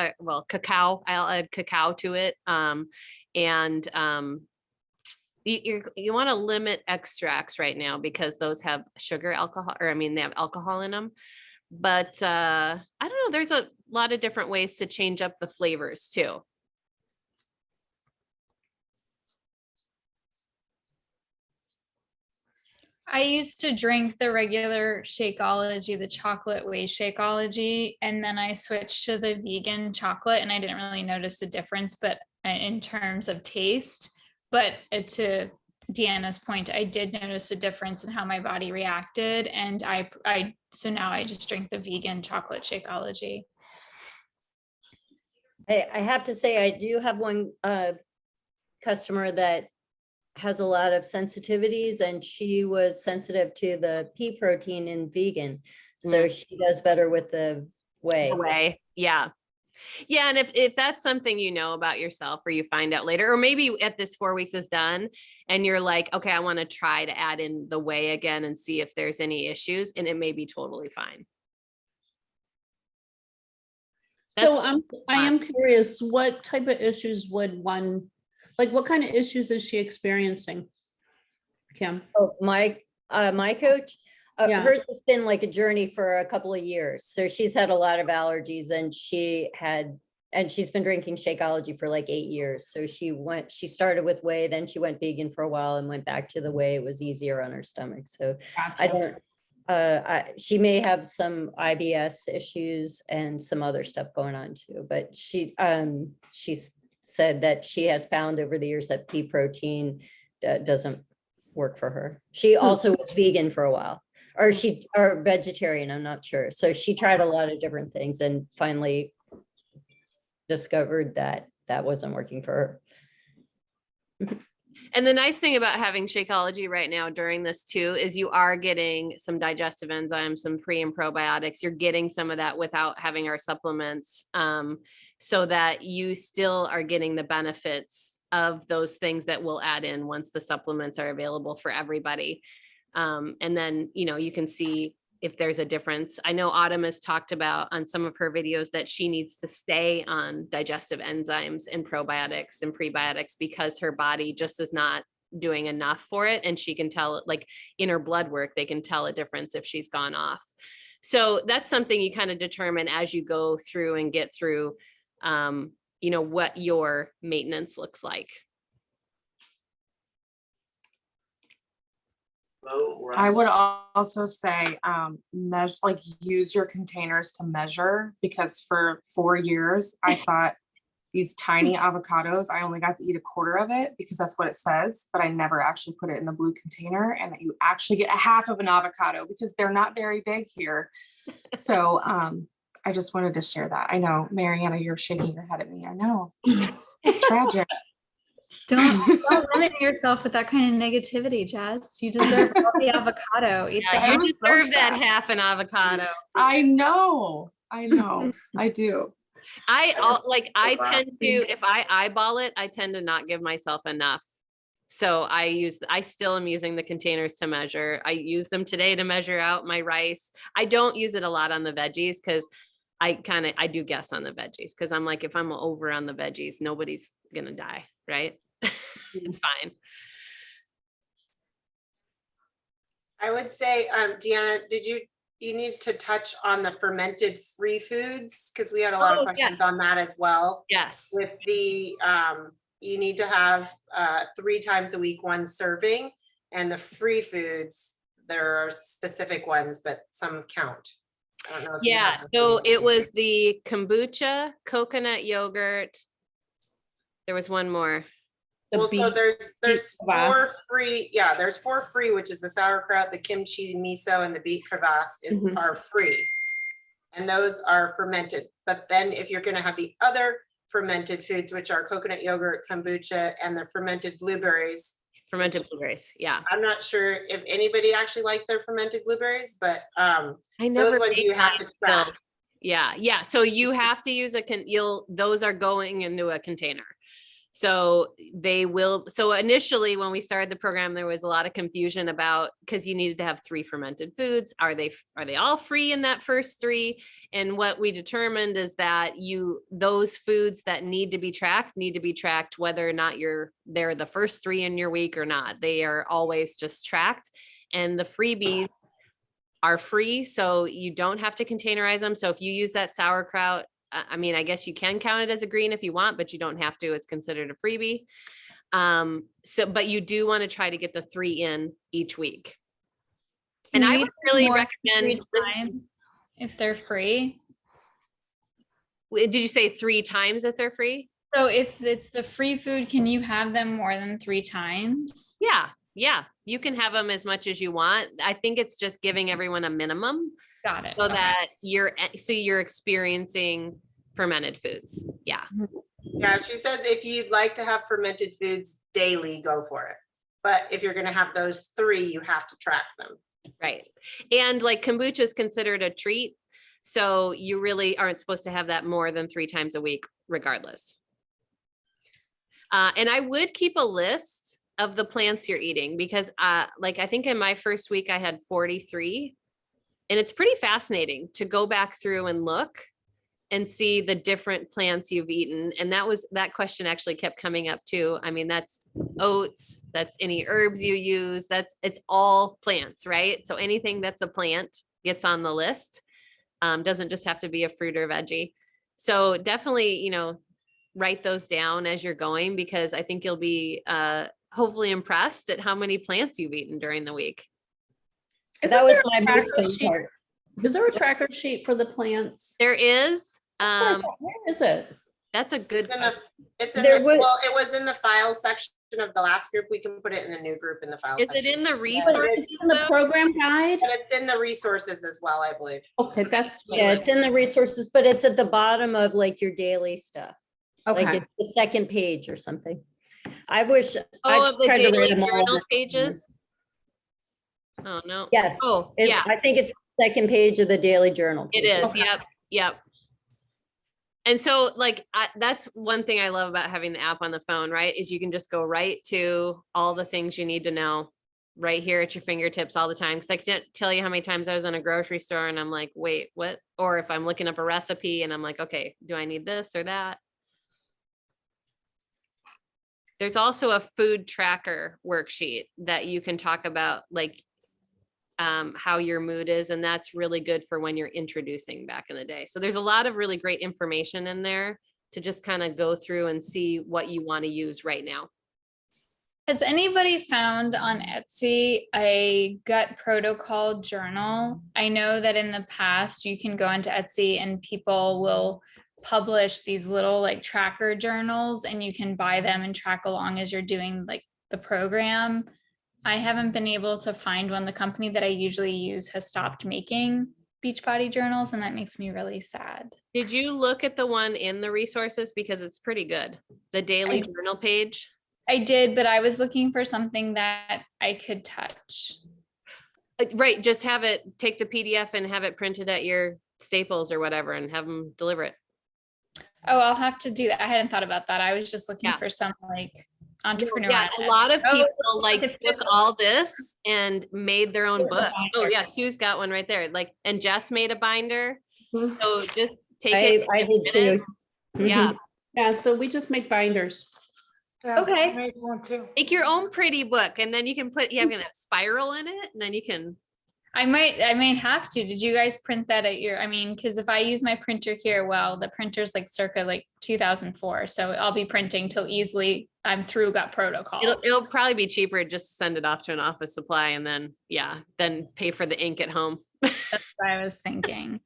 S1: cacao. I'll add cacao to it. You want to limit extracts right now because those have sugar, alcohol, they have alcohol in them. But I don't know, there's a lot of different ways to change up the flavors too.
S2: I used to drink the regular Shakeology, the chocolate whey Shakeology, and then I switched to the vegan chocolate, and I didn't really notice a difference, but in terms of taste. But to Deanna's point, I did notice a difference in how my body reacted, and so now I just drink the vegan chocolate Shakeology.
S6: I have to say, I do have one customer that has a lot of sensitivities, and she was sensitive to the pea protein in vegan. So she does better with the whey.
S1: Yeah. Yeah. And if that's something you know about yourself, or you find out later, or maybe at this 4 weeks is done and you're like, okay, I want to try to add in the whey again and see if there's any issues, and it may be totally fine.
S5: So I am curious, what type of issues would one, like what kind of issues is she experiencing, Kim?
S6: Oh, my coach,
S5: Yeah.
S6: hers has been like a journey for a couple of years. So she's had a lot of allergies, and she's been drinking Shakeology for like 8 years. So she started with whey, then she went vegan for a while and went back to the whey. It was easier on her stomach. So I don't, she may have some IBS issues and some other stuff going on too, but she's said that she has found over the years that pea protein doesn't work for her. She also was vegan for a while, or vegetarian, I'm not sure. So she tried a lot of different things and finally discovered that wasn't working for her.
S1: And the nice thing about having Shakeology right now during this too, is you are getting some digestive enzymes, some pre and probiotics. You're getting some of that without having our supplements, so that you still are getting the benefits of those things that we'll add in once the supplements are available for everybody. And then, you can see if there's a difference. I know Autumn has talked about on some of her videos that she needs to stay on digestive enzymes and probiotics and prebiotics because her body just is not doing enough for it. And she can tell, like in her blood work, they can tell a difference if she's gone off. So that's something you kind of determine as you go through and get through, what your maintenance looks like.
S8: I would also say use your containers to measure, because for 4 years I thought these tiny avocados, I only got to eat a quarter of it because that's what it says, but I never actually put it in the blue container, and that you actually get a half of an avocado because they're not very big here. So I just wanted to share that. I know, Mariana, you're shaking your head at me. I know, it's tragic.
S2: Don't limit yourself with that kind of negativity, Jazz. You deserve all the avocado. Eat
S1: Yeah,
S2: that.
S1: you deserve that half an avocado.
S8: I know, I do.
S1: I tend to, if I eyeball it, I tend to not give myself enough. So I still am using the containers to measure. I use them today to measure out my rice. I don't use it a lot on the veggies because I do guess on the veggies, because I'm like, if I'm over on the veggies, nobody's gonna die, right? It's fine.
S3: I would say, Deanna, you need to touch on the fermented free foods, because we had a lot of questions on that as well.
S1: Yes.
S3: With the, you need to have 3 times a week, 1 serving, and the free foods, there are specific ones, but some count. I don't know if you have
S1: so it was the kombucha, coconut yogurt. There was one more.
S3: So there's 4 free. Yeah, there's 4 free, which is the sauerkraut, the kimchi, miso, and the beet crevasse are free. And those are fermented. But then if you're going to have the other fermented foods, which are coconut yogurt, kombucha, and the fermented blueberries.
S1: Yeah.
S3: I'm not sure if anybody actually liked their fermented blueberries, but
S1: I never
S3: those ones you have to track.
S1: Yeah. So you have to use those are going into a container. So so initially when we started the program, there was a lot of confusion about, because you needed to have 3 fermented foods. Are they all free in that first 3? And what we determined is that those foods that need to be tracked whether or not they're the first 3 in your week or not. They are always just tracked. And the freebies are free, so you don't have to containerize them. So if you use that sauerkraut, I mean, I guess you can count it as a green if you want, but you don't have to. It's considered a freebie. But you do want to try to get the 3 in each week. And
S2: Can
S1: I
S2: you
S1: would
S2: eat
S1: really
S2: more
S1: recommend
S2: 3
S1: this.
S2: times if they're free.
S1: Did you say 3 times that they're free?
S2: So if it's the free food, can you have them more than 3 times?
S1: Yeah, you can have them as much as you want. I think it's just giving everyone a minimum
S2: Got it.
S1: so
S2: Okay.
S1: that you're experiencing fermented foods. Yeah.
S3: Yeah, she says if you'd like to have fermented foods daily, go for it. But if you're going to have those 3, you have to track them.
S1: Right. And like kombucha is considered a treat. So you really aren't supposed to have that more than 3 times a week, regardless. And I would keep a list of the plants you're eating because like I think in my first week I had 43, and it's pretty fascinating to go back through and look and see the different plants you've eaten. And that question actually kept coming up too. I mean, that's oats, that's any herbs you use, it's all plants, right? So anything that's a plant gets on the list. Doesn't just have to be a fruit or veggie. So definitely, write those down as you're going, because I think you'll be hopefully impressed at how many plants you've eaten during the week.
S6: That was my most
S5: tracker
S6: fun
S5: sheet?
S6: part.
S5: Is there a tracker sheet for the plants?
S1: There is.
S5: Where is it?
S1: That's a good question.
S3: It was in the file section of the last group. We can put it in the new group in the file
S1: Is
S3: section.
S1: it in the
S5: Is
S1: resources?
S5: it in the program guide?
S3: But it's in the resources as well, I believe.
S5: Okay, that's.
S6: Yeah, it's in the resources, but it's at the bottom of like your daily stuff. Like
S5: Okay.
S6: it's the second page or something. I wish.
S1: Oh, of the
S6: tried to
S1: daily
S6: write them all
S1: journal
S6: down.
S1: pages? Oh, no.
S6: Yes.
S1: Oh, yeah,
S6: I think it's the second page of the daily journal.
S1: it
S6: pages.
S1: is. Yep. And so like, that's one thing I love about having the app on the phone, right? Is you can just go right to all the things you need to know right here at your fingertips all the time. Cause I can't tell you how many times I was in a grocery store and I'm like, wait, what? Or if I'm looking up a recipe and I'm like, okay, do I need this or that? There's also a food tracker worksheet that you can talk about, like how your mood is. And that's really good for when you're introducing back in the day. So there's a lot of really great information in there to just kind of go through and see what you want to use right now.
S2: Has anybody found on Etsy a gut protocol journal? I know that in the past you can go into Etsy and people will publish these little like tracker journals and you can buy them and track along as you're doing like the program. I haven't been able to find one. The company that I usually use has stopped making Beachbody journals, and that makes me really sad.
S1: Did you look at the one in the resources? Because it's pretty good. The daily journal page.
S2: I did, but I was looking for something that I could touch.
S1: Right. Just have it, take the PDF and have it printed at your Staples or whatever and have them deliver it.
S2: Oh, I'll have to do that. I hadn't thought about that. I was just looking
S1: Yeah.
S2: for some like entrepreneur.
S1: Yeah, a lot of
S2: Oh,
S1: people like
S2: it's
S1: took all this and made their own book. Oh
S2: binder.
S1: yeah, Sue's got one right there. Like, and Jess made a binder.
S3: Mhm.
S1: So just take it.
S6: I
S1: take a
S6: did too.
S1: minute. Yeah,
S5: Yeah, so we just make binders.
S7: Yeah,
S2: Okay.
S7: I made one too.
S1: make your own pretty book, and then you can put, you have a spiral in it, and then you can.
S2: I might have to. Did you guys print that at your, because if I use my printer here, well, the printer's like circa like 2004. So I'll be printing till easily I'm through gut protocol.
S1: It'll probably be cheaper just to send it off to an office supply, and then then pay for the ink at home.
S2: That's what I was thinking.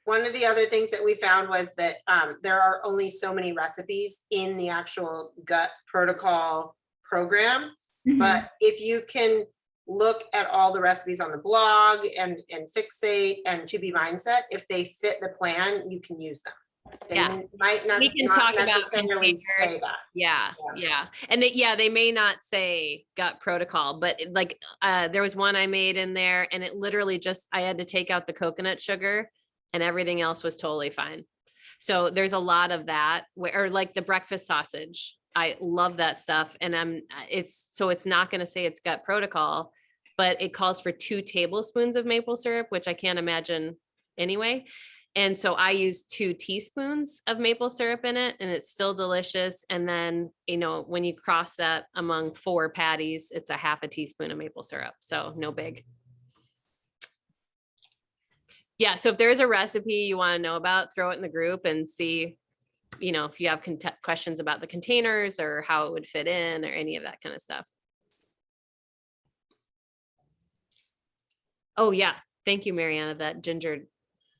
S3: One of the other things that we found was that there are only so many recipes in the actual gut protocol program.
S2: Mhm.
S3: But if you can look at all the recipes on the blog and Fixate and To Be Mindset, if they fit the plan, you can use them. They
S1: Yeah.
S3: might not,
S1: We can
S3: not
S1: talk about
S3: necessarily say
S1: containers.
S3: that.
S1: Yeah. And they may not say gut protocol, but there was one I made in there and it literally just, I had to take out the coconut sugar and everything else was totally fine. So there's a lot of that, or like the breakfast sausage. I love that stuff. And it's not going to say it's gut protocol, but it calls for 2 tablespoons of maple syrup, which I can't imagine anyway. And so I use 2 teaspoons of maple syrup in it, and it's still delicious. And then, when you cross that among 4 patties, it's a half a teaspoon of maple syrup. So no big. Yeah. So if there's a recipe you want to know about, throw it in the group and see, if you have questions about the containers or how it would fit in or any of that kind of stuff. Oh yeah. Thank you, Mariana, that ginger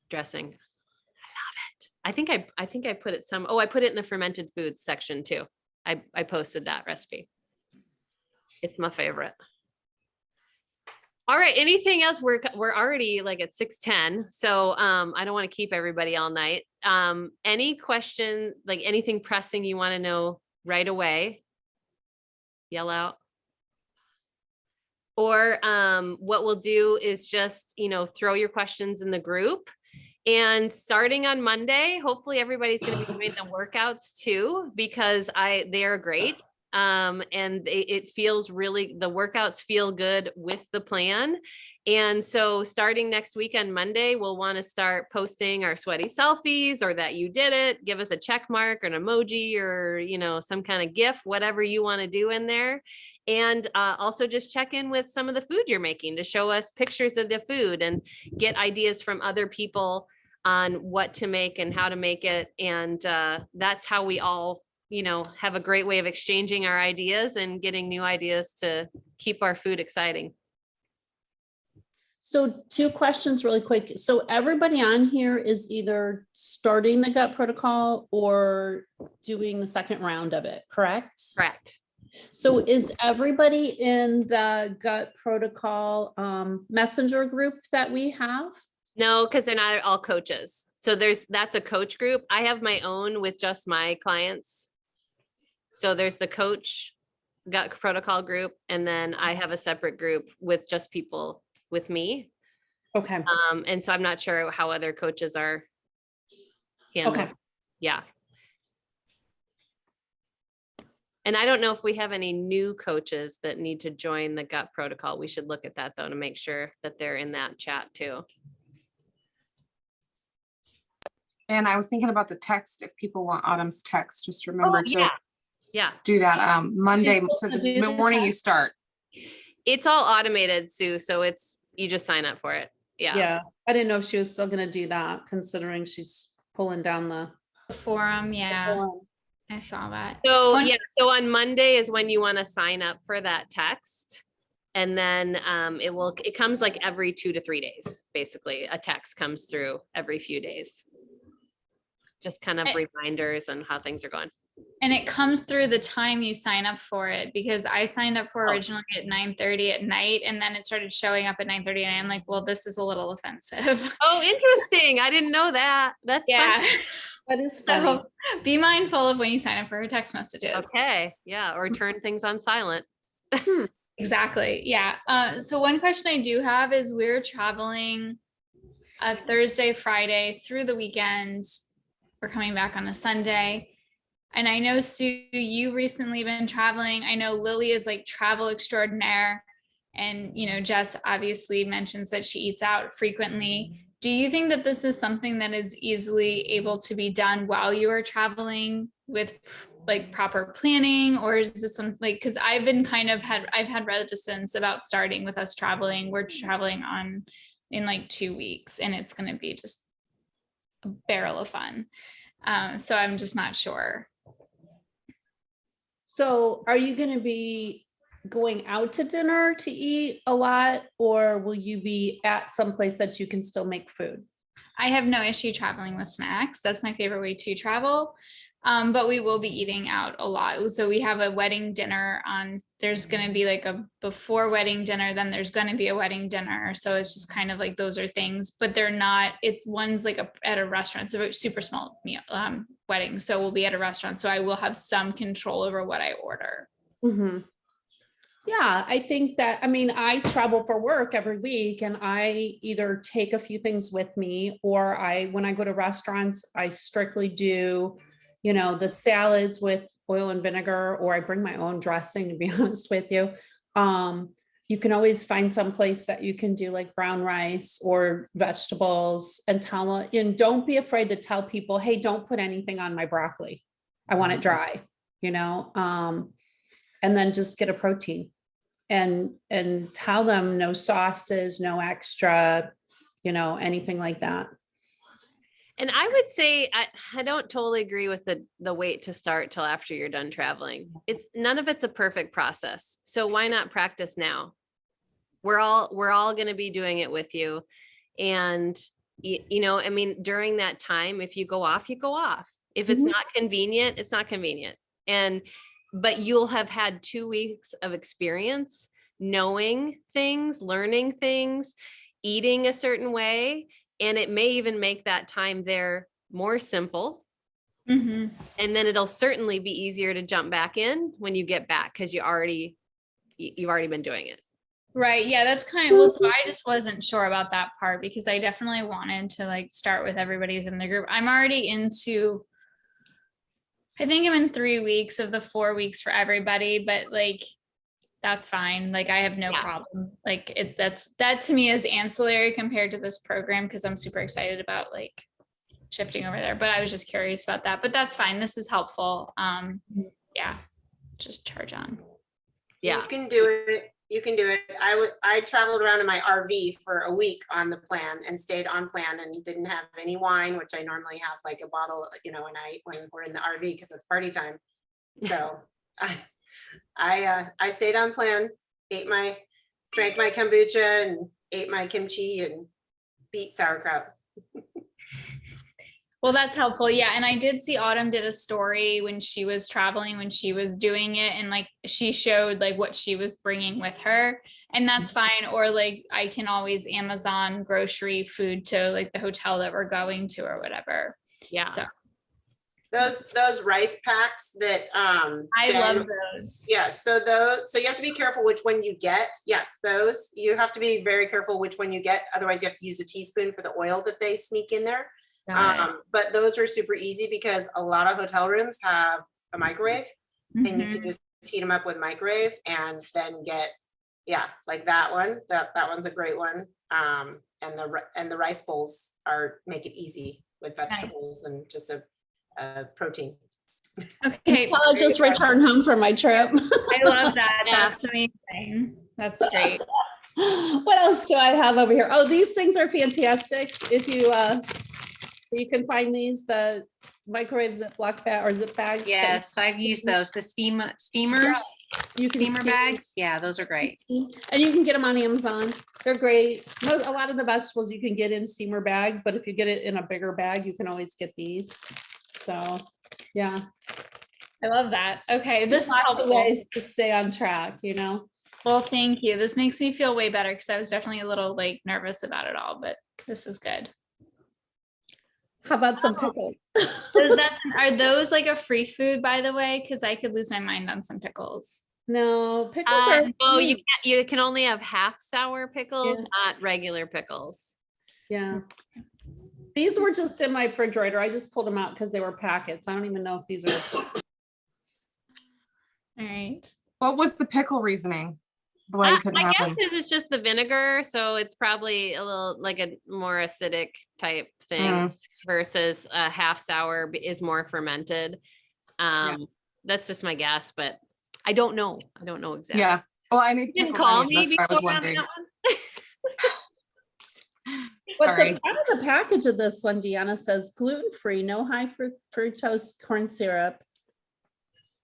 S1: dressing. I love it. I think I put it I put it in the fermented foods section too. I posted that recipe. It's my favorite. All right. Anything else? We're already like at 6:10. So I don't want to keep everybody all night. Any question, like anything pressing you want to know right away? Yell out. Or what we'll do is just, throw your questions in the group. And starting on Monday, hopefully everybody's going to be doing the workouts too, because they are great. And it feels really, the workouts feel good with the plan. And so starting next week on Monday, we'll want to start posting our sweaty selfies, or that you did it. Give us a check mark or an emoji, or, some kind of GIF, whatever you want to do in there. And also just check in with some of the food you're making to show us pictures of the food and get ideas from other people on what to make and how to make it. And that's how we all, have a great way of exchanging our ideas and getting new ideas to keep our food exciting.
S5: So 2 questions really quick. So everybody on here is either starting the gut protocol or doing the second round of it, correct?
S1: Correct.
S5: So is everybody in the gut protocol messenger group that we have?
S1: No, because they're not all coaches. So that's a coach group. I have my own with just my clients. So there's the coach gut protocol group, and then I have a separate group with just people with me.
S5: Okay.
S1: And so I'm not sure how other coaches are handled.
S5: Okay.
S1: Yeah. And I don't know if we have any new coaches that need to join the gut protocol. We should look at that though, to make sure that they're in that chat too.
S8: And I was thinking about the text. If people want Autumn's text, just remember to do that Monday. So the morning you start.
S1: It's all automated, Sue. So you just sign up for it. Yeah.
S5: Yeah. I didn't know if she was still going to do that, considering she's pulling down the
S2: forum. Yeah.
S5: forum.
S2: I saw that.
S1: So so on Monday is when you want to sign up for that text. And then it comes like every 2 to 3 days, basically. A text comes through every few days. Just kind of reminders on how things are going.
S2: And it comes through the time you sign up for it, because I signed up for originally at 9:30 at night, and then it started showing up at 9:30, and I'm like, well, this is a little offensive.
S1: Oh, interesting. I didn't know that. That's fun.
S5: That is funny.
S2: So be mindful of when you sign up for her text messages.
S1: Okay. Yeah. Or turn things on silent.
S2: Exactly. Yeah. So one question I do have is, we're traveling Thursday, Friday through the weekend. We're coming back on a Sunday. And I know, Sue, you recently been traveling. I know Lily is like travel extraordinaire. And, Jess obviously mentions that she eats out frequently. Do you think that this is something that is easily able to be done while you are traveling with like proper planning? Or is this something like, because I've had reticence about starting with us traveling. We're traveling in like 2 weeks, and it's going to be just a barrel of fun. So I'm just not sure.
S5: So are you going to be going out to dinner to eat a lot, or will you be at some place that you can still make food?
S2: I have no issue traveling with snacks. That's my favorite way to travel. But we will be eating out a lot. So we have a wedding dinner there's going to be like a before wedding dinner, then there's going to be a wedding dinner. So it's just kind of like, those are things, but one's like at a restaurant. So it's super small meal, wedding. So we'll be at a restaurant. So I will have some control over what I order.
S5: Mm-hmm. Yeah, I think that, I travel for work every week, and I either take a few things with me, or when I go to restaurants, I strictly do the salads with oil and vinegar, or I bring my own dressing, to be honest with you. you can always find some place that you can do like brown rice or vegetables and and don't be afraid to tell people, hey, don't put anything on my broccoli. I want it dry, and then just get a protein and tell them no sauces, no extra, anything like that.
S1: And I would say, I don't totally agree with the wait to start till after you're done traveling. None of it's a perfect process. So why not practice now? We're all going to be doing it with you. And, I mean, during that time, if you go off, you go off. If it's not convenient, it's not convenient. But you'll have had 2 weeks of experience, knowing things, learning things, eating a certain way. And it may even make that time there more simple. And then it'll certainly be easier to jump back in when you get back, because you've already been doing it.
S2: Right. Yeah, that's kind of, well, so I just wasn't sure about that part because I definitely wanted to like start with everybody in the group. I'm already I think I'm in 3 weeks of the 4 weeks for everybody, but like, that's fine. Like, I have no problem. Like that to me is ancillary compared to this program, because I'm super excited about like shifting over there, but I was just curious about that, but that's fine. This is helpful. Yeah, just charge on.
S3: Yeah. You can do it. You can do it. I traveled around in my RV for a week on the plan and stayed on plan and didn't have any wine, which I normally have like a bottle, a night when we're in the RV because it's party time. So I stayed on plan, drank my kombucha and ate my kimchi and beat sauerkraut.
S2: Well, that's helpful. Yeah. And I did see Autumn did a story when she was traveling, when she was doing it. And like, she showed like what she was bringing with her, and that's fine. Or like, I can always Amazon grocery food to like the hotel that we're going to or whatever.
S1: Yeah.
S2: So
S3: those rice packs that
S2: I love those.
S3: Yeah, so you have to be careful which one you get. Yes, those you have to be very careful which one you get. Otherwise, you have to use a teaspoon for the oil that they sneak in there. But those are super easy because a lot of hotel rooms have a microwave, and you can just heat them up with microwave and then get, like that one. That one's a great one. And the rice bowls make it easy with vegetables and just a protein.
S2: Okay.
S5: I'll just return home from my trip.
S2: I love that. That's amazing. That's great.
S5: What else do I have over here? Oh, these things are fantastic. If you can find these, the microwave Ziploc bag or zip bags.
S4: Yes, I've used those. The steamers,
S5: You can
S4: steamer
S5: steam.
S4: bags. Yeah, those are great.
S5: And you can get them on Amazon. They're great. A lot of the vegetables you can get in steamer bags, but if you get it in a bigger bag, you can always get these. So, yeah.
S2: I love that. Okay. This is
S5: Lots of ways to stay on track,
S2: Well, thank you. This makes me feel way better because I was definitely a little like nervous about it all, but this is good.
S5: How about some pickles?
S2: Are those like a free food, by the way? Because I could lose my mind on some pickles.
S5: No, pickles are.
S1: No, you can only have half sour pickles, not regular pickles.
S5: Yeah. These were just in my refrigerator. I just pulled them out because they were packets. I don't even know if these are.
S2: All right.
S8: What was the pickle reasoning? Why you couldn't
S1: My
S8: have
S1: guess
S8: them?
S1: is it's just the vinegar, so it's probably a little like a more acidic type thing versus a half sour is more fermented. That's just my guess, but I don't know. I don't know exactly.
S8: Yeah. Well, I mean,
S1: You didn't call me
S8: that's why I was
S1: before on
S8: wondering.
S1: that one?
S5: But
S8: Sorry.
S5: the front of the package of this one, Deanna, says gluten-free, no high fructose corn syrup.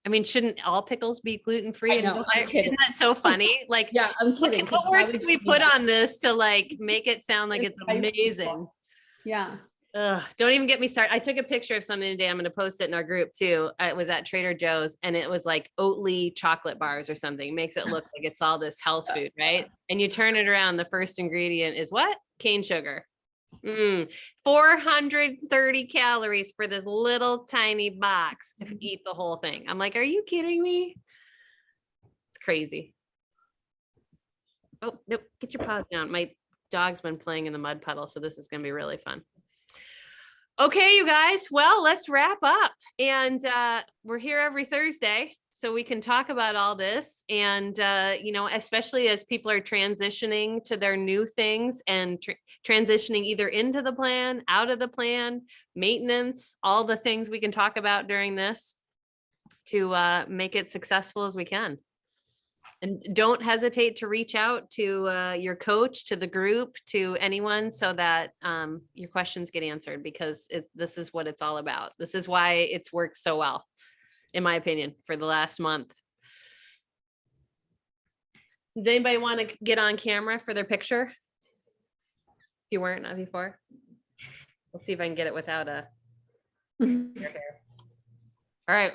S1: I mean, shouldn't all pickles be gluten-free?
S5: I know, I'm kidding.
S1: Isn't that so funny? Like,
S5: Yeah, I'm kidding.
S1: what words can we put on this to like make it sound like it's
S5: Nice
S1: amazing?
S5: people. Yeah.
S1: Ugh, don't even get me started. I took a picture of something today. I'm going to post it in our group too. It was at Trader Joe's and it was like Oatly chocolate bars or something. It makes it look like it's all this health food, right? And you turn it around, the first ingredient is what? Cane sugar. 430 calories for this little tiny box to eat the whole thing. I'm like, are you kidding me? It's crazy. Oh, nope. Get your paws down. My dog's been playing in the mud puddle, so this is going to be really fun. Okay, you guys. Well, let's wrap up. And we're here every Thursday. so we can talk about all this. And, you know, especially as people are transitioning to their new things and transitioning either into the plan, out of the plan, maintenance, all the things we can talk about during this to make it successful as we can. And don't hesitate to reach out to your coach, to the group, to anyone so that your questions get answered, because this is what it's all about. This is why it's worked so well, in my opinion, for the last month. Does anybody want to get on camera for their picture? If you weren't, not before. Let's see if I can get it without a. All right.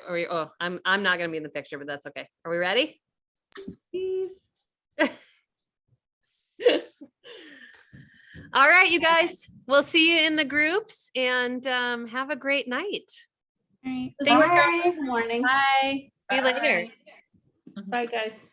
S1: I'm not going to be in the picture, but that's okay. Are we ready? Please. All right, you guys. We'll see you in the groups, and have a great night.
S2: All right.
S5: See you in the morning.
S2: Bye.
S1: See you later.
S5: Bye, guys.